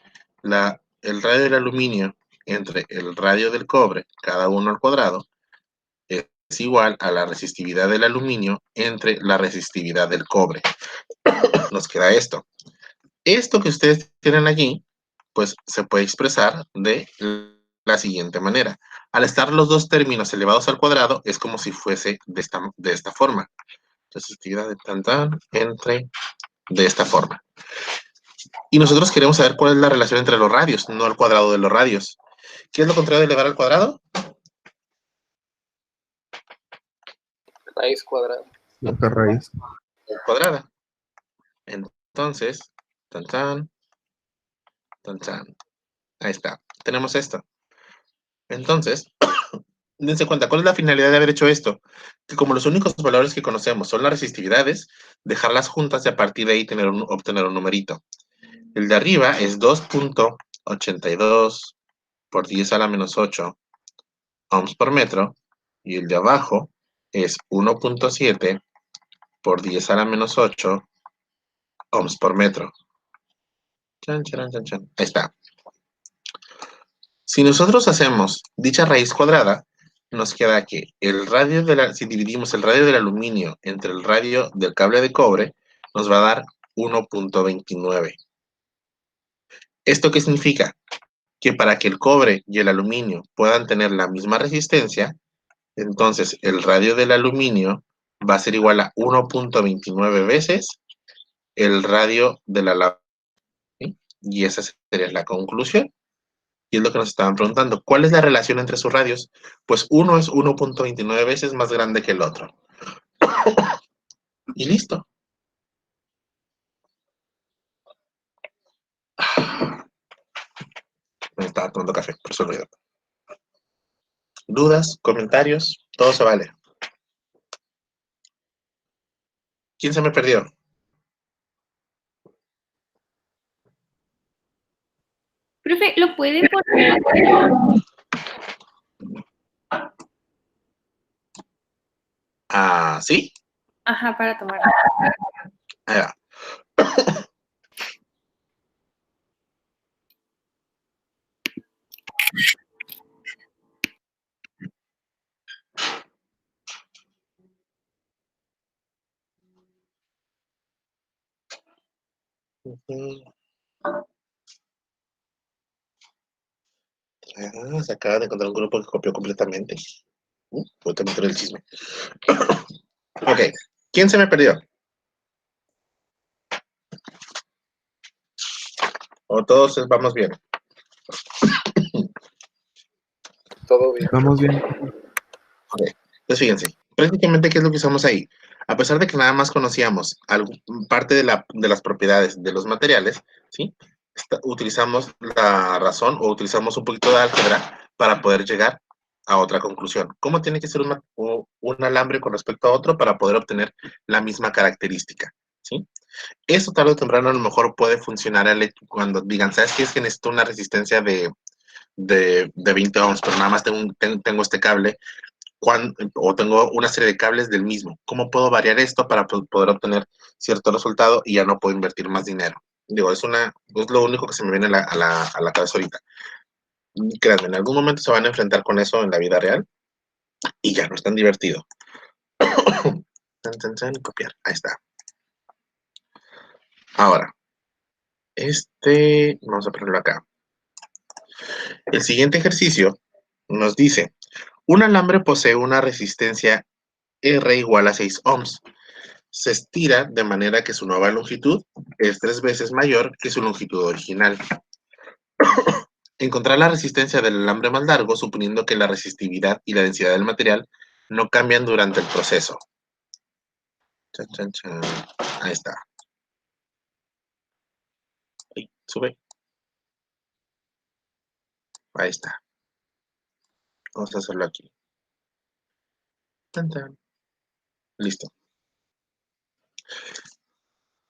el radio del aluminio entre el radio del cobre, cada uno al cuadrado, es igual a la resistividad del aluminio entre la resistividad del cobre. Nos queda esto. Esto que ustedes tienen aquí, pues se puede expresar de la siguiente manera. Al estar los dos términos elevados al cuadrado, es como si fuese de esta forma. Resistividad de entre de esta forma. Y nosotros queremos saber cuál es la relación entre los radios, no el cuadrado de los radios. ¿Qué es lo contrario de elevar al cuadrado? Raíz cuadrada. La raíz. Cuadrada. Entonces, ahí está. Tenemos esto. Entonces, dense cuenta, ¿cuál es la finalidad de haber hecho esto? Que como los únicos valores que conocemos son las resistividades, dejarlas juntas y a partir de ahí obtener un numerito. El de arriba es 2.82 por 10 a la menos 8 ohms por metro y el de abajo es 1.7 por 10 a la menos 8 ohms por metro. Chan, chan, chan, chan. Ahí está. Si nosotros hacemos dicha raíz cuadrada, nos queda que si dividimos el radio del aluminio entre el radio del cable de cobre, nos va a dar 1.29. ¿Esto qué significa? Que para que el cobre y el aluminio puedan tener la misma resistencia, entonces el radio del aluminio va a ser igual a 1.29 veces el radio de la lámpara. ¿Sí? Y esa sería la conclusión. Y es lo que nos estaban preguntando. ¿Cuál es la relación entre sus radios? Pues uno es 1.29 veces más grande que el otro. Y listo. Me estaba tomando café, por eso ruido. ¿Dudas? ¿Comentarios? Todo se vale. ¿Quién se me perdió? Profe, ¿lo puede poner? Ah, ¿sí? Ajá, para tomar. Ahí va. Se acaba de encontrar un grupo que copió completamente. Voy a meter el chisme. Ok. ¿Quién se me perdió? ¿O todos vamos bien? Todo bien. Vamos bien. Ok. Entonces, fíjense. Prácticamente, ¿qué es lo que usamos ahí? A pesar de que nada más conocíamos parte de las propiedades de los materiales, ¿sí? Utilizamos la razón o utilizamos un poquito de álgebra para poder llegar a otra conclusión. ¿Cómo tiene que ser un alambre con respecto a otro para poder obtener la misma característica? ¿Sí? Eso tarde o temprano a lo mejor puede funcionar cuando digan, ¿sabes qué? Es que necesito una resistencia de 20 ohms, pero nada más tengo este cable, o tengo una serie de cables del mismo. ¿Cómo puedo variar esto para poder obtener cierto resultado y ya no puedo invertir más dinero? Digo, es lo único que se me viene a la cabeza ahorita. Créanme, en algún momento se van a enfrentar con eso en la vida real y ya no es tan divertido. Copiar, ahí está. Ahora, vamos a ponerlo acá. El siguiente ejercicio nos dice, un alambre posee una resistencia R igual a 6 ohms. Se estira de manera que su nueva longitud es 3 veces mayor que su longitud original. Encontrar la resistencia del alambre más largo, suponiendo que la resistividad y la densidad del material no cambian durante el proceso. Chan, chan, chan. Ahí está. Ahí, sube. Ahí está. Vamos a hacerlo aquí. Tan, tan. Listo.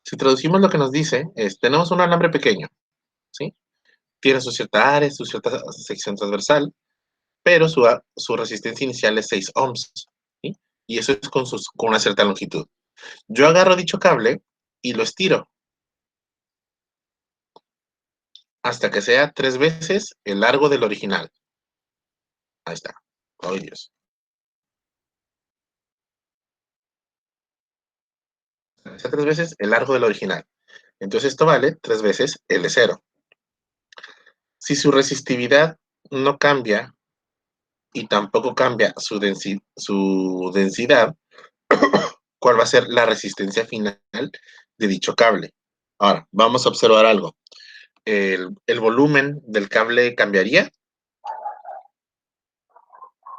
Si traducimos lo que nos dice, tenemos un alambre pequeño, ¿sí? Tiene su cierta área, su cierta sección transversal, pero su resistencia inicial es 6 ohms, ¿sí? Y eso es con una cierta longitud. Yo agarro dicho cable y lo estiro hasta que sea 3 veces el largo del original. Ahí está. ¡Ay, Dios! Sea 3 veces el largo del original. Entonces esto vale 3 veces L0. Si su resistividad no cambia y tampoco cambia su densidad, ¿cuál va a ser la resistencia final de dicho cable? Ahora, vamos a observar algo. ¿El volumen del cable cambiaría?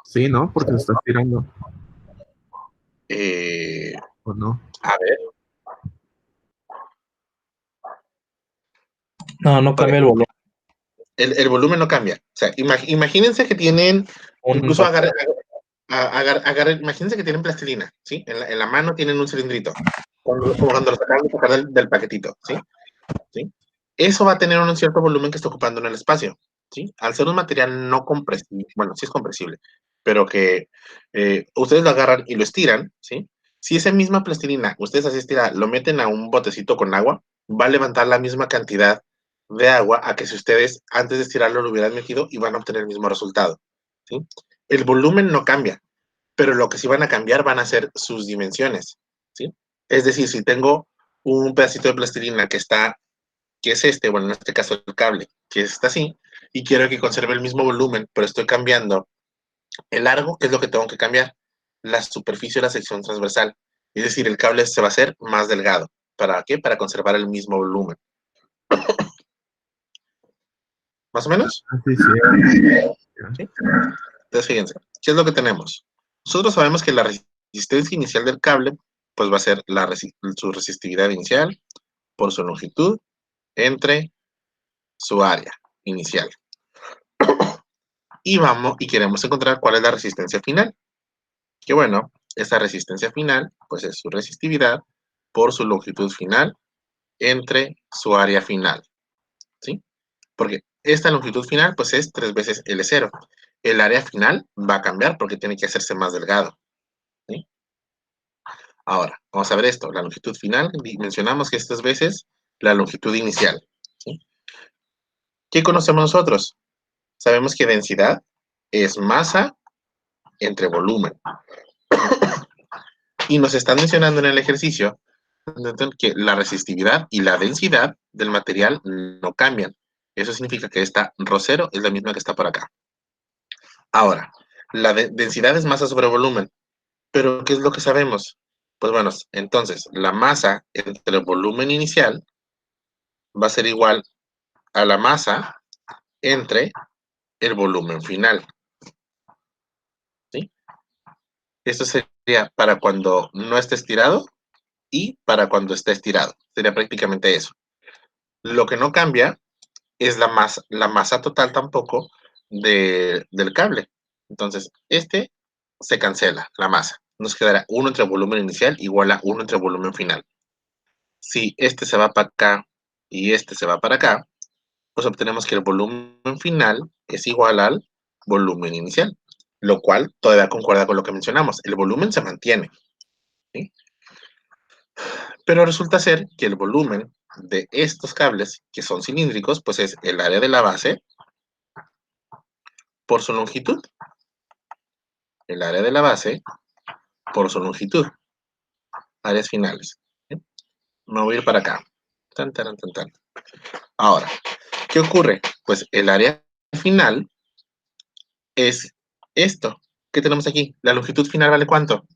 Sí, ¿no? Porque se está estirando. Eh, ¿O no? a ver. No cambia el volumen. El volumen no cambia. O sea, imagínense que tienen, incluso imagínense que tienen plastilina, ¿sí? En la mano tienen un cilindrito, como cuando lo sacan del paquetito, ¿sí? ¿Sí? Eso va a tener un cierto volumen que está ocupando en el espacio, ¿sí? Al ser un material no compresible, bueno, sí es compresible, pero que ustedes lo agarran y lo estiran, ¿sí? Si esa misma plastilina, ustedes así estiran, lo meten a un botecito con agua, va a levantar la misma cantidad de agua a que si ustedes antes de estirarlo lo hubieran metido y van a obtener el mismo resultado, ¿sí? El volumen no cambia, pero lo que sí van a cambiar van a ser sus dimensiones, ¿sí? Es decir, si tengo un pedacito de plastilina que es bueno, en este caso el cable, que está así, y quiero que conserve el mismo volumen, pero estoy cambiando el largo, ¿qué es lo que tengo que cambiar? La superficie de la sección transversal. Es decir, el cable se va a hacer más delgado ¿Para qué? Para conservar el mismo volumen. ¿Más o menos? Sí, sí. ¿Sí? Entonces, fíjense, ¿qué es lo que tenemos? Nosotros sabemos que la resistencia inicial del cable, pues va a ser su resistividad inicial por su longitud entre su área inicial. Y queremos encontrar cuál es la resistencia final. Que bueno, esa resistencia final, pues es su resistividad por su longitud final entre su área final. ¿Sí? Porque esta longitud final, pues es 3 veces L0. El área final va a cambiar porque tiene que hacerse más delgado. ¿Sí? Ahora, vamos a ver esto. La longitud final, mencionamos que es 3 veces la longitud inicial. ¿Sí? ¿Qué conocemos nosotros? Sabemos que densidad es masa entre volumen. Y nos están mencionando en el ejercicio que la resistividad y la densidad del material no cambian. Eso significa que esta ρ0 es la misma que está por acá. Ahora, la densidad es masa sobre volumen. ¿Pero qué es lo que sabemos? Pues bueno, entonces la masa entre el volumen inicial va a ser igual a la masa entre el volumen final. ¿Sí? Esto sería para cuando no esté estirado y para cuando esté estirado. Sería prácticamente eso. Lo que no cambia es la masa total tampoco del cable. Entonces, este se cancela, la masa. Nos quedará 1 entre volumen inicial igual a 1 entre volumen final. Si este se va para acá y este se va para acá, pues obtenemos que el volumen final es igual al volumen inicial, lo cual todavía concuerda con lo que mencionamos. El volumen se mantiene, ¿sí? Pero resulta ser que el volumen de estos cables, que son cilíndricos, pues es el área de la base por su longitud. El área de la base por su longitud. Áreas finales. ¿Sí? Me voy a ir para acá. Tan, tan, tan, tan. Ahora, ¿qué ocurre? Pues el área final es esto. ¿Qué tenemos aquí? La longitud final vale ¿cuánto?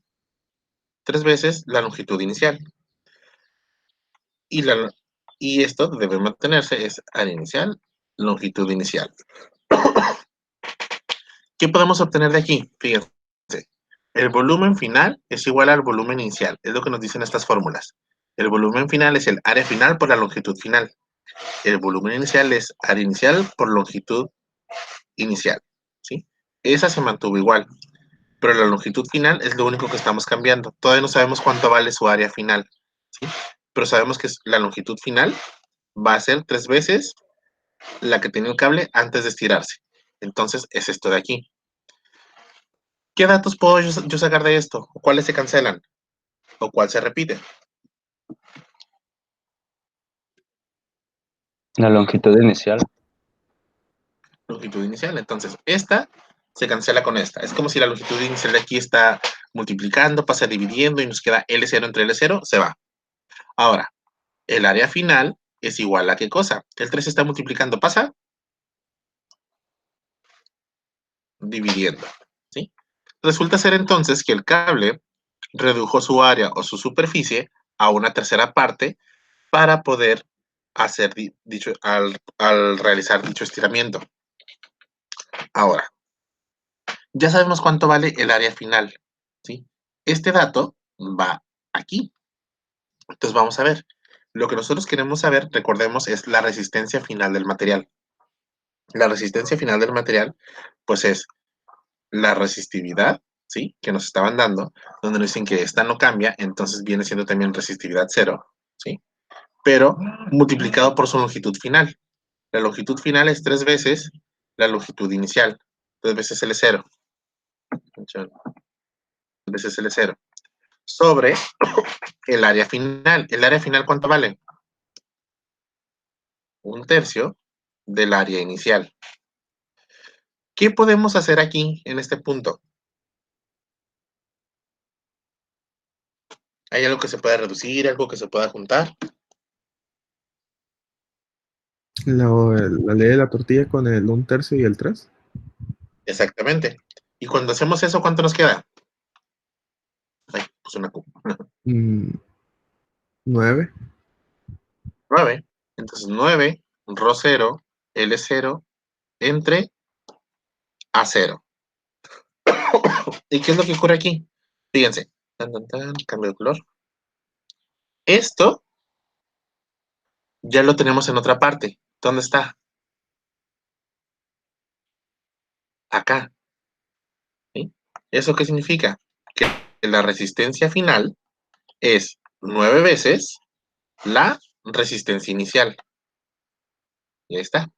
3 veces la longitud inicial. Y esto debe mantenerse, es área inicial, longitud inicial. ¿Qué podemos obtener de aquí? Fíjense. El volumen final es igual al volumen inicial. Es lo que nos dicen estas fórmulas. El volumen final es el área final por la longitud final. El volumen inicial es área inicial por longitud inicial. ¿Sí? Esa se mantuvo igual. Pero la longitud final es lo único que estamos cambiando. Todavía no sabemos cuánto vale su área final. ¿Sí? Pero sabemos que la longitud final va a ser 3 veces la que tenía el cable antes de estirarse. Entonces es esto de aquí. ¿Qué datos puedo yo sacar de esto? ¿Cuáles se cancelan? ¿O cuál se repite? La longitud inicial. Longitud inicial. Entonces, esta se cancela con esta. Es como si la longitud inicial de aquí está multiplicando, pasa dividiendo y nos queda L0 entre L0, se va. Ahora, el área final es igual a ¿qué cosa? El 3 está multiplicando, pasa dividiendo. ¿Sí? Resulta ser entonces que el cable redujo su área o su superficie a una tercera parte para poder hacer al realizar dicho estiramiento. Ahora, ya sabemos cuánto vale el área final, ¿sí? Este dato va aquí. Entonces vamos a ver. Lo que nosotros queremos saber, recordemos, es la resistencia final del material. La resistencia final del material, pues es la resistividad, ¿sí? Que nos estaban dando, donde nos dicen que esta no cambia, entonces viene siendo también resistividad 0, ¿sí? Pero multiplicado por su longitud final. La longitud final es 3 veces la longitud inicial, 3 veces L0. 3 veces L0. Sobre el área final. ¿El área final cuánto vale? 1/3 del área inicial. ¿Qué podemos hacer aquí en este punto? ¿Hay algo que se pueda reducir, algo que se pueda juntar? La ley de la tortilla con el 1/3 y el 3. Exactamente. Y cuando hacemos eso, ¿cuánto nos queda? Ay, pues una Q. 9. 9. Entonces 9, Rho0, L0, entre A0. ¿Y qué es lo que ocurre aquí? Fíjense. Cambio de color. Esto ya lo tenemos en otra parte. ¿Dónde está? Acá. ¿Sí? ¿Eso qué significa? Que la resistencia final es 9 veces la resistencia inicial. Y ahí está.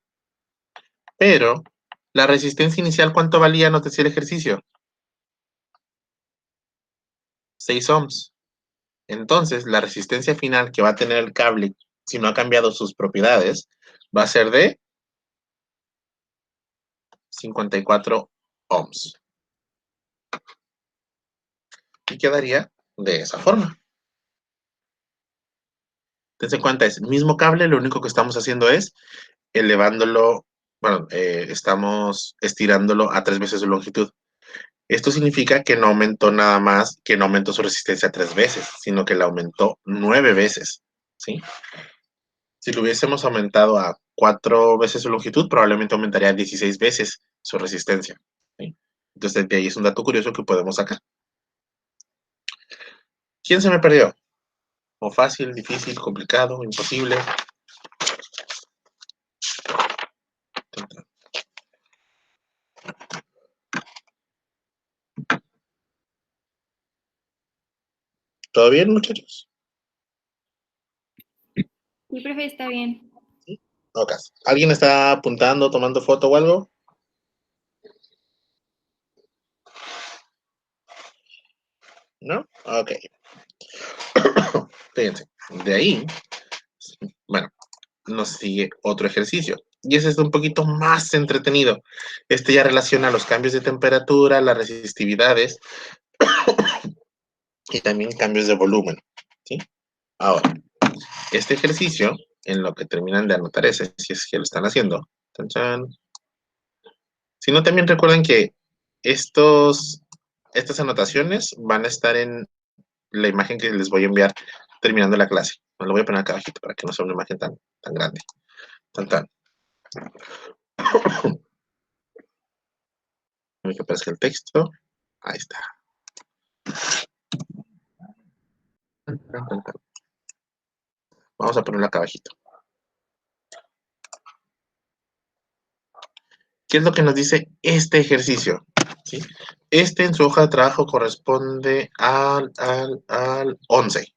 Pero, la resistencia inicial, ¿cuánto valía? Nos decía el ejercicio. 6 ohms. Entonces, la resistencia final que va a tener el cable, si no ha cambiado sus propiedades, va a ser de 54 ohms. Y quedaría de esa forma. Dense cuenta, es el mismo cable, lo único que estamos haciendo es elevándolo, bueno, estamos estirándolo a 3 veces su longitud. Esto significa que no aumentó nada más, que no aumentó su resistencia 3 veces, sino que la aumentó 9 veces, ¿sí? Si lo hubiésemos aumentado a 4 veces su longitud, probablemente aumentaría 16 veces su resistencia, ¿sí? Entonces, de ahí es un dato curioso que podemos sacar. ¿Quién se me perdió? ¿O fácil, difícil, complicado, imposible? ¿Todo bien, muchachos? Sí, profe, está bien. Ok. ¿Alguien está apuntando, tomando foto o algo? ¿No? Ok. Fíjense. De ahí, bueno, nos sigue otro ejercicio. Y ese es un poquito más entretenido. Este ya relaciona los cambios de temperatura, las resistividades y también cambios de volumen, ¿sí? Ahora, este ejercicio, en lo que terminan de anotar ese, si es que lo están haciendo, chan, chan. Si no, también recuerden que estas anotaciones van a estar en la imagen que les voy a enviar terminando la clase. Me lo voy a poner acá abajito para que no sea una imagen tan grande. Tan. Déjame que aparezca el texto. Ahí está. Vamos a ponerlo acá abajito. ¿Qué es lo que nos dice este ejercicio? ¿Sí? Este en su hoja de trabajo corresponde al 11.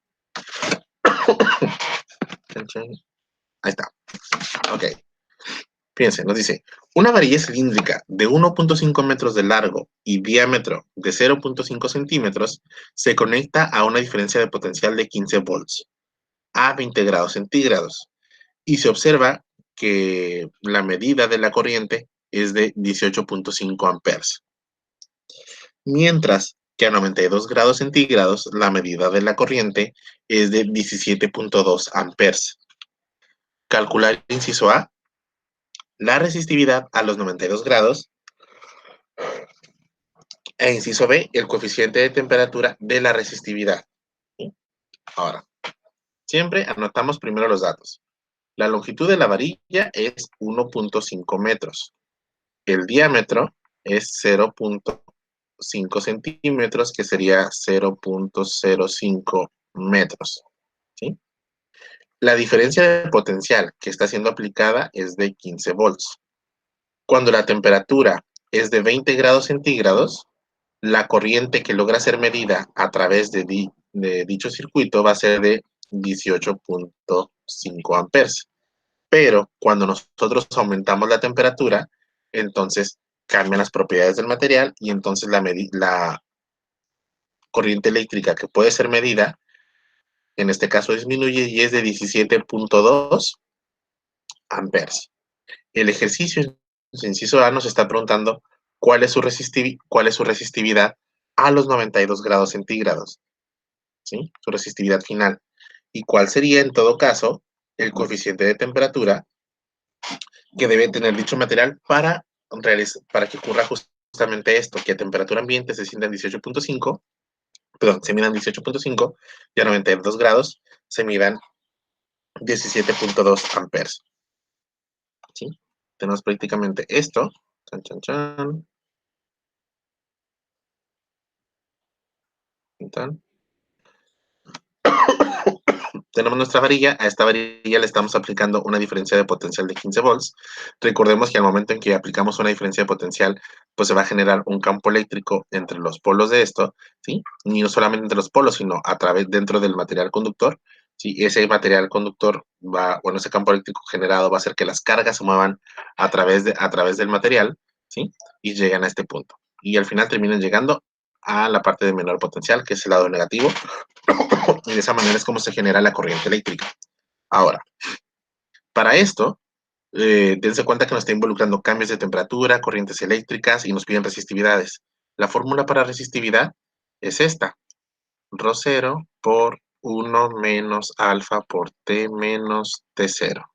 Ahí está. Ok. Fíjense, nos dice, una varilla cilíndrica de 1.5 metros de largo y diámetro de 0.5 centímetros se conecta a una diferencia de potencial de 15 volts a 20 grados centígrados y se observa que la medida de la corriente es de 18.5 amperes. Mientras que a 92 grados centígrados la medida de la corriente es de 17.2 amperes. Calcular inciso A, la resistividad a los 92 grados, e inciso B, el coeficiente de temperatura de la resistividad. ¿Sí? Ahora, siempre anotamos primero los datos. La longitud de la varilla es 1.5 metros. El diámetro es 0.5 centímetros, que sería 0.05 metros. ¿Sí? La diferencia de potencial que está siendo aplicada es de 15 volts. Cuando la temperatura es de 20 grados centígrados, la corriente que logra ser medida a través de dicho circuito va a ser de 18.5 amperes. Pero cuando nosotros aumentamos la temperatura, entonces cambian las propiedades del material y entonces la corriente eléctrica que puede ser medida, en este caso disminuye y es de 17.2 amperes. El ejercicio en su inciso A nos está preguntando cuál es su resistividad a los 92 grados centígrados, ¿sí? Su resistividad final. ¿Y cuál sería, en todo caso, el coeficiente de temperatura que debe tener dicho material para que ocurra justamente esto, que a temperatura ambiente se midan 18.5 y a 92 grados se midan 17.2 amperes. ¿Sí? Tenemos prácticamente esto. Chan, chan, chan. Tan. Tenemos nuestra varilla, a esta varilla le estamos aplicando una diferencia de potencial de 15 volts. Recordemos que al momento en que aplicamos una diferencia de potencial, pues se va a generar un campo eléctrico entre los polos de esto, ¿sí? Y no solamente entre los polos, sino a través dentro del material conductor, ¿sí? Ese material conductor ese campo eléctrico generado va a hacer que las cargas se muevan a través del material, ¿sí? Y llegan a este punto. Y al final terminan llegando a la parte de menor potencial, que es el lado negativo, y de esa manera es como se genera la corriente eléctrica. Ahora, para esto, dense cuenta que nos está involucrando cambios de temperatura, corrientes eléctricas y nos piden resistividades. La fórmula para resistividad es esta, ρ0 por 1 menos alfa por T menos T0.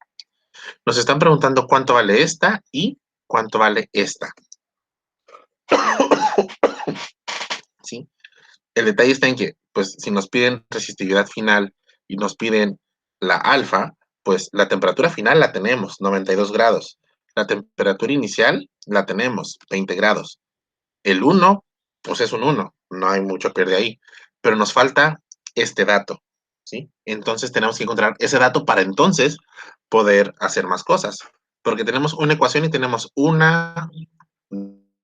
Nos están preguntando cuánto vale esta y cuánto vale esta. ¿Sí? El detalle está en que, pues, si nos piden resistividad final y nos piden la alfa, pues la temperatura final la tenemos, 92 grados. La temperatura inicial la tenemos, 20 grados. El 1, pues es un 1, no hay mucho que perder ahí. Pero nos falta este dato, ¿sí? Entonces tenemos que encontrar ese dato para entonces poder hacer más cosas. Porque tenemos una ecuación y tenemos 1,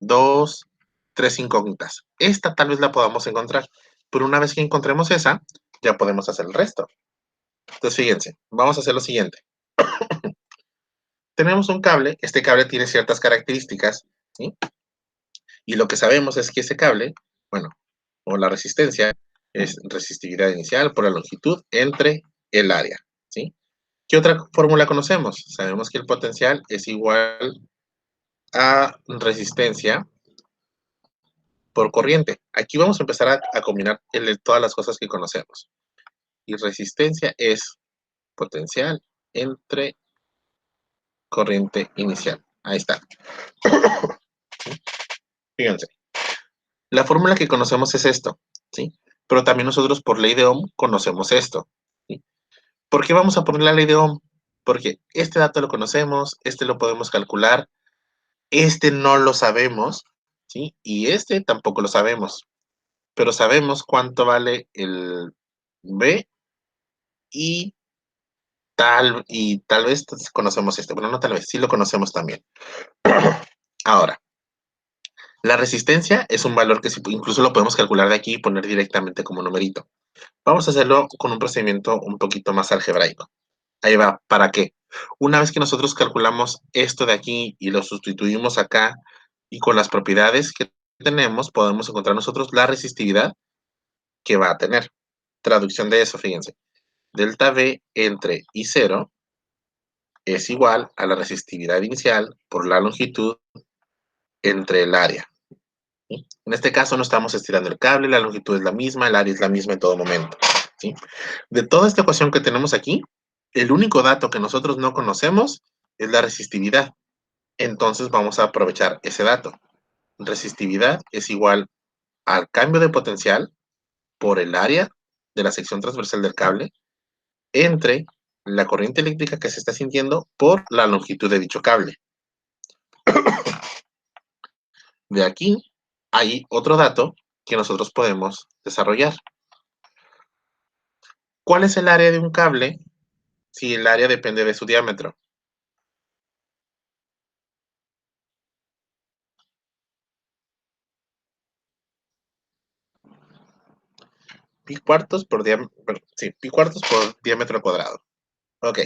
2, 3 incógnitas. Esta tal vez la podamos encontrar. Pero una vez que encontremos esa, ya podemos hacer el resto. Entonces, fíjense, vamos a hacer lo siguiente. Tenemos un cable, este cable tiene ciertas características, ¿sí? Y lo que sabemos es que ese cable, bueno, o la resistencia, es resistividad inicial por la longitud entre el área, ¿sí? ¿Qué otra fórmula conocemos? Sabemos que el potencial es igual a resistencia por corriente. Aquí vamos a empezar a combinar todas las cosas que conocemos. Y resistencia es potencial entre corriente inicial. Ahí está. Fíjense. La fórmula que conocemos es esto, ¿sí? Pero también nosotros por ley de Ohm conocemos esto, ¿sí? ¿Por qué vamos a poner la ley de Ohm? Porque este dato lo conocemos, este lo podemos calcular, este no lo sabemos, ¿sí? Y este tampoco lo sabemos. Pero sabemos cuánto vale el B y tal vez conocemos este. Bueno, no tal vez, sí lo conocemos también. Ahora, la resistencia es un valor que incluso lo podemos calcular de aquí y poner directamente como numerito. Vamos a hacerlo con un procedimiento un poquito más algebraico. Ahí va, ¿para qué? Una vez que nosotros calculamos esto de aquí y lo sustituimos acá y con las propiedades que tenemos, podemos encontrar nosotros la resistividad que va a tener. Traducción de eso, fíjense. Delta V entre I0 es igual a la resistividad inicial por la longitud entre el área. ¿Sí? En este caso no estamos estirando el cable, la longitud es la misma, el área es la misma en todo momento. ¿Sí? De toda esta ecuación que tenemos aquí, el único dato que nosotros no conocemos es la resistividad. Entonces vamos a aprovechar ese dato. Resistividad es igual al cambio de potencial por el área de la sección transversal del cable entre la corriente eléctrica que se está sintiendo por la longitud de dicho cable. De aquí hay otro dato que nosotros podemos desarrollar. ¿Cuál es el área de un cable si el área depende de su diámetro? Pi cuartos por diámetro cuadrado. Ok.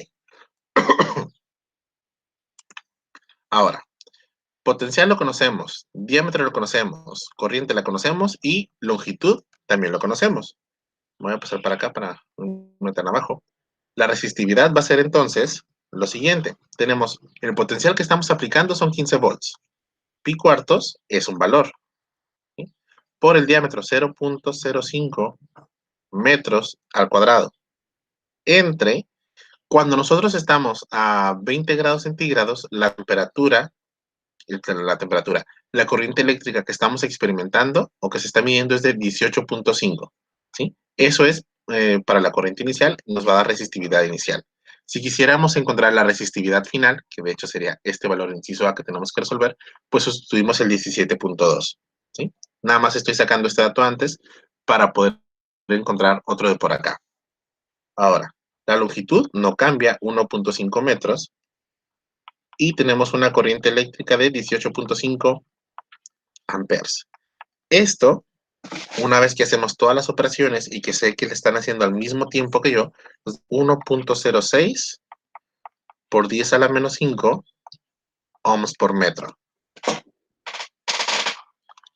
Ahora, potencial lo conocemos, diámetro lo conocemos, corriente la conocemos y longitud también lo conocemos. Voy a pasar para acá para meter abajo. La resistividad va a ser entonces lo siguiente. Tenemos el potencial que estamos aplicando son 15 volts. Pi cuartos es un valor. ¿Sí? Por el diámetro 0.05 metros al cuadrado. Entre, cuando nosotros estamos a 20 grados centígrados, la corriente eléctrica que estamos experimentando o que se está midiendo es de 18.5. ¿Sí? Eso es para la corriente inicial, nos va a dar resistividad inicial. Si quisiéramos encontrar la resistividad final, que de hecho sería este valor inciso A que tenemos que resolver, pues sustituimos el 17.2, ¿sí? Nada más estoy sacando este dato antes para poder encontrar otro de por acá. Ahora, la longitud no cambia, 1.5 metros, y tenemos una corriente eléctrica de 18.5 amperes. Esto, una vez que hacemos todas las operaciones y que sé que le están haciendo al mismo tiempo que yo, pues 1.06 por 10 a la menos 5 ohms por metro.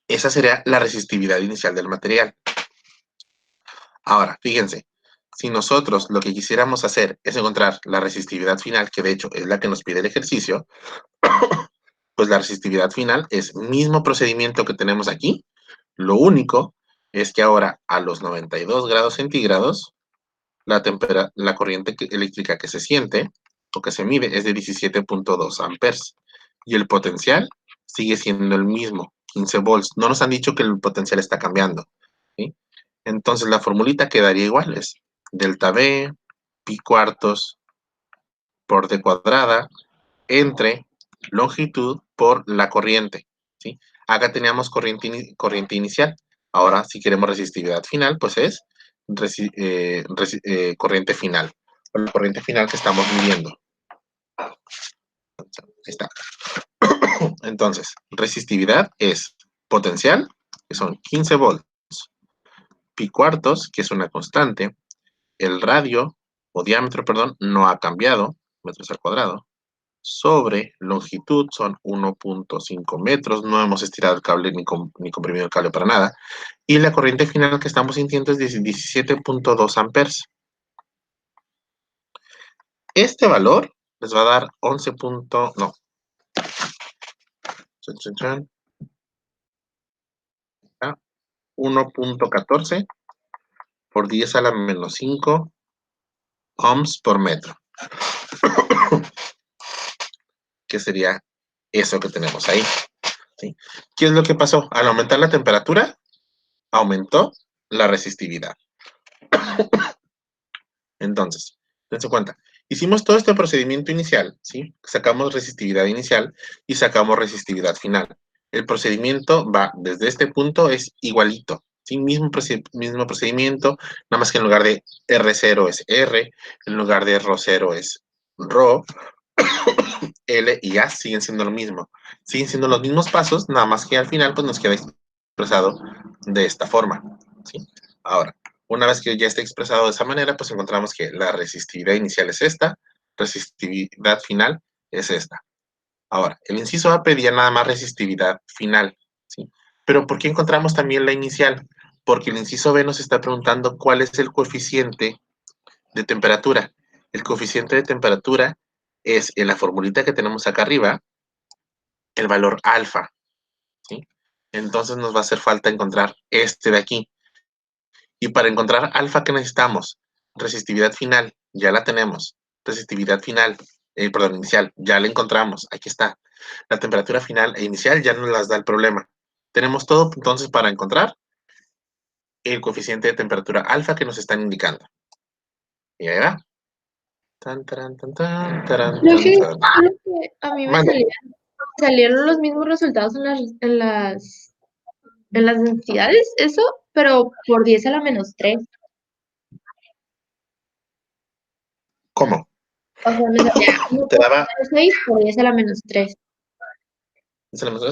Esa sería la resistividad inicial del material. Ahora, fíjense, si nosotros lo que quisiéramos hacer es encontrar la resistividad final, que de hecho es la que nos pide el ejercicio, pues la resistividad final es mismo procedimiento que tenemos aquí. Lo único es que ahora a los 92 grados centígrados, la corriente eléctrica que se siente o que se mide es de 17.2 amperes. Y el potencial sigue siendo el mismo, 15 volts. No nos han dicho que el potencial está cambiando, ¿sí? Entonces la formulita quedaría igual, es delta V, pi cuartos por d cuadrada, entre longitud por la corriente, ¿sí? Acá teníamos corriente inicial. Ahora, si queremos resistividad final, pues es corriente final. La corriente final que estamos midiendo. Ahí está. Entonces, resistividad es potencial, que son 15 volts, pi cuartos, que es una constante, el radio, o diámetro, perdón, no ha cambiado, metros al cuadrado, sobre longitud son 1.5 metros, no hemos estirado el cable ni comprimido el cable para nada, y la corriente final que estamos sintiendo es de 17.2 amperes. Este valor les va a dar 11. No. 1.14 por 10 a la menos 5 ohms por metro. Que sería eso que tenemos ahí, ¿sí? ¿Qué es lo que pasó? Al aumentar la temperatura, aumentó la resistividad. Entonces, dense cuenta, hicimos todo este procedimiento inicial, ¿sí? Sacamos resistividad inicial y sacamos resistividad final. El procedimiento va desde este punto, es igualito, ¿sí? Mismo procedimiento, nada más que en lugar de R0 es R, en lugar de Rho0 es Rho, L y A siguen siendo lo mismo. Siguen siendo los mismos pasos, nada más que al final pues nos queda expresado de esta forma, ¿sí? Ahora, una vez que ya esté expresado de esa manera, pues encontramos que la resistividad inicial es esta, resistividad final es esta. Ahora, el inciso A pedía nada más resistividad final, ¿sí? Pero ¿por qué encontramos también la inicial? Porque el inciso B nos está preguntando cuál es el coeficiente de temperatura. El coeficiente de temperatura es en la formulita que tenemos acá arriba, el valor alfa, ¿sí? Entonces nos va a hacer falta encontrar este de aquí. Y para encontrar alfa, ¿qué necesitamos? Resistividad final, ya la tenemos. Resistividad final, perdón, inicial, ya la encontramos, aquí está. La temperatura final e inicial ya nos las da el problema. Tenemos todo entonces para encontrar el coeficiente de temperatura alfa que nos están indicando. Y ahí va. Tan, taran, tan, tan, taran, tan, Profe, tan. solo que a mí me Mande. salieron los mismos resultados en las densidades, eso, pero por 10 a la menos 3. ¿Cómo? O sea, me salía Te daba 1.06 por 10 a la menos 3.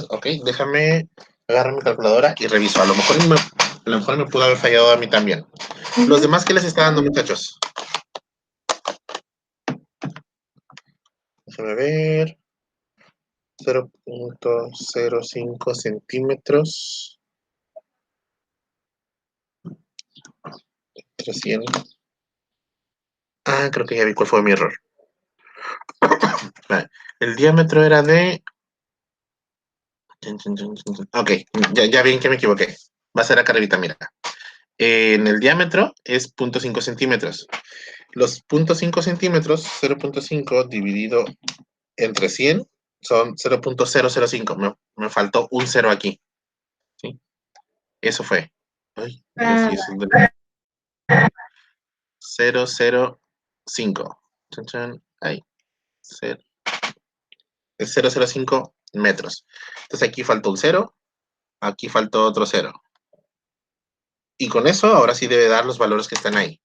Ok, déjame agarrar mi calculadora y reviso. A lo mejor me pudo haber fallado a mí también. Los demás, ¿qué les está dando, muchachos? Déjame ver. 0.05 centímetros. 300. Creo que ya vi cuál fue mi error. Vale, el diámetro era de... Ok, ya vi en que me equivoqué. Va a ser acá arribita, mira. En el diámetro es 0.5 centímetros. Los 0.5 centímetros, 0.5 dividido entre 100 son 0.005. Me faltó un 0 aquí, ¿sí? Eso fue. Ay, Dios, sí, eso es de 005. Chan, chan, ahí. Es 0,05 metros. Entonces aquí faltó un 0, aquí faltó otro 0. Y con eso ahora sí debe dar los valores que están ahí.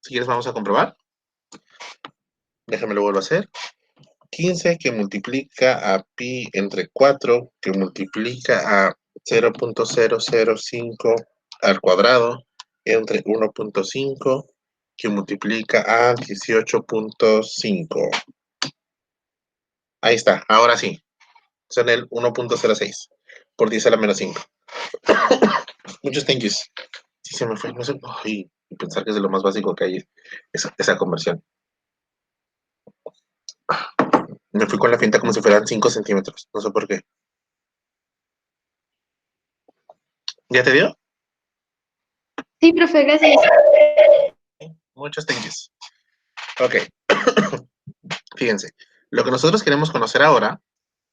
Si quieres vamos a comprobar. Déjame lo vuelvo a hacer. 15 que multiplica a pi entre 4, que multiplica a 0.005 al cuadrado, entre 1.5, que multiplica a 18.5. Ahí está, ahora sí. Son el 1.06 por 10 a la menos 5. Muchos thank yous. Sí, se me fue. No sé. Ay, y pensar que es de lo más básico que hay esa conversión. Me fui con la finta como si fueran 5 centímetros. No sé por qué. ¿Ya te dio? Sí, profe, gracias. Muchos thank yous. Ok. Fíjense. Lo que nosotros queremos conocer ahora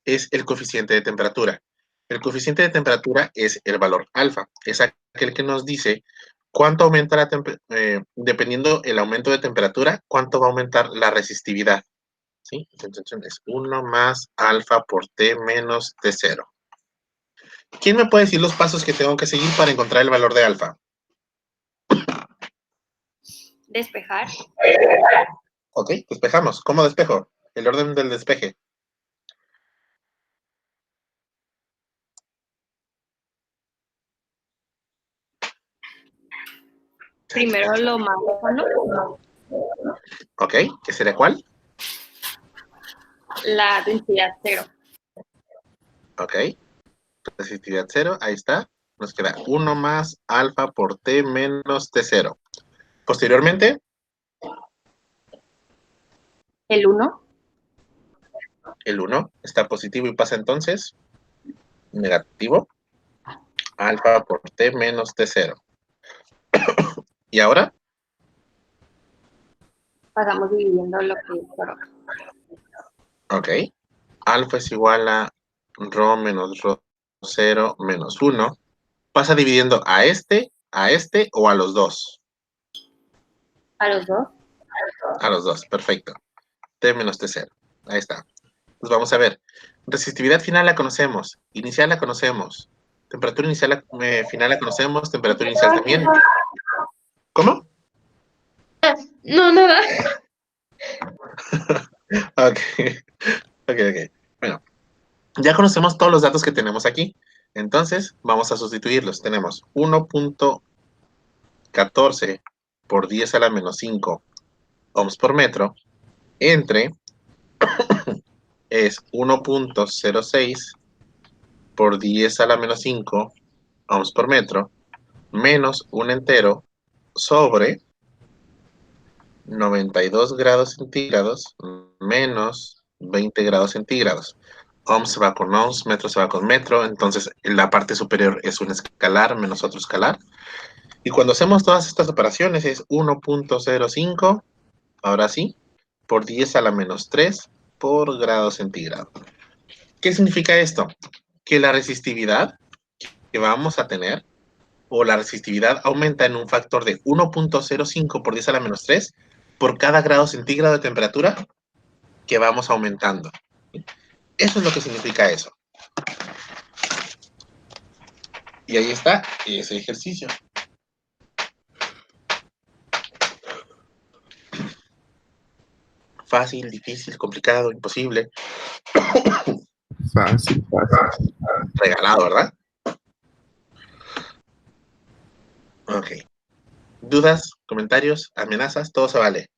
es el coeficiente de temperatura. El coeficiente de temperatura es el valor alfa. Es aquel que nos dice cuánto aumenta la dependiendo el aumento de temperatura, cuánto va a aumentar la resistividad. ¿Sí? Entonces es 1 más alfa por T menos T0. ¿Quién me puede decir los pasos que tengo que seguir para encontrar el valor de alfa? Despejar. Ok, despejamos. ¿Cómo despejo? El orden del despeje. Primero lo más lejano, Ok, ¿qué sería cuál? la densidad 0. Ok, resistividad 0, ahí está. Nos queda 1 más alfa por T menos T0. Posteriormente, El 1. el 1 está positivo y pasa entonces negativo. Alfa por T menos T0. ¿Y ahora? Pasamos dividiendo lo que es por acá. Ok. Alfa es igual a rho menos rho 0 menos 1. Pasa dividiendo a este o a los dos. A los dos. A los dos, perfecto. T menos T0. Ahí está. Pues vamos a ver. Resistividad final la conocemos. Inicial la conocemos. Temperatura inicial final la conocemos. Temperatura inicial también. ¿Cómo? No, nada. Ok. Ok. Bueno, ya conocemos todos los datos que tenemos aquí. Entonces, vamos a sustituirlos. Tenemos 1.14 por 10 a la menos 5 ohms por metro entre es 1.06 por 10 a la menos 5 ohms por metro menos un entero sobre 92 grados centígrados menos 20 grados centígrados. Ohms se va con ohms, metro se va con metro, entonces la parte superior es un escalar menos otro escalar. Y cuando hacemos todas estas operaciones es 1.05, ahora sí, por 10 a la menos 3 por grado centígrado. ¿Qué significa esto? Que la resistividad que vamos a tener, o la resistividad aumenta en un factor de 1.05 por 10 a la menos 3 por cada grado centígrado de temperatura que vamos aumentando. Eso es lo que significa eso. Y ahí está ese ejercicio. Fácil, difícil, complicado, imposible. Fácil. Regalado, ¿verdad? Ok. ¿Dudas, comentarios, amenazas? Todo se vale.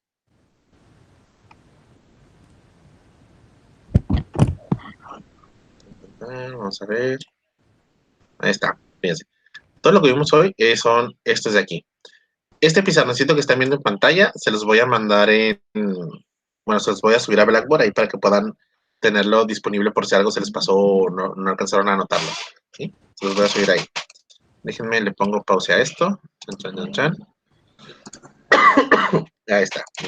Vamos a ver. Ahí está, fíjense. Todo lo que vimos hoy son estos de aquí. Este pizarroncito que están viendo en pantalla, se los voy a mandar bueno, se los voy a subir a Blackboard ahí para que puedan tenerlo disponible por si algo se les pasó o no alcanzaron a anotarlo. ¿Sí? Se los voy a subir ahí. Déjenme, le pongo pausa a esto. Chan, chan, chan. Ahí está.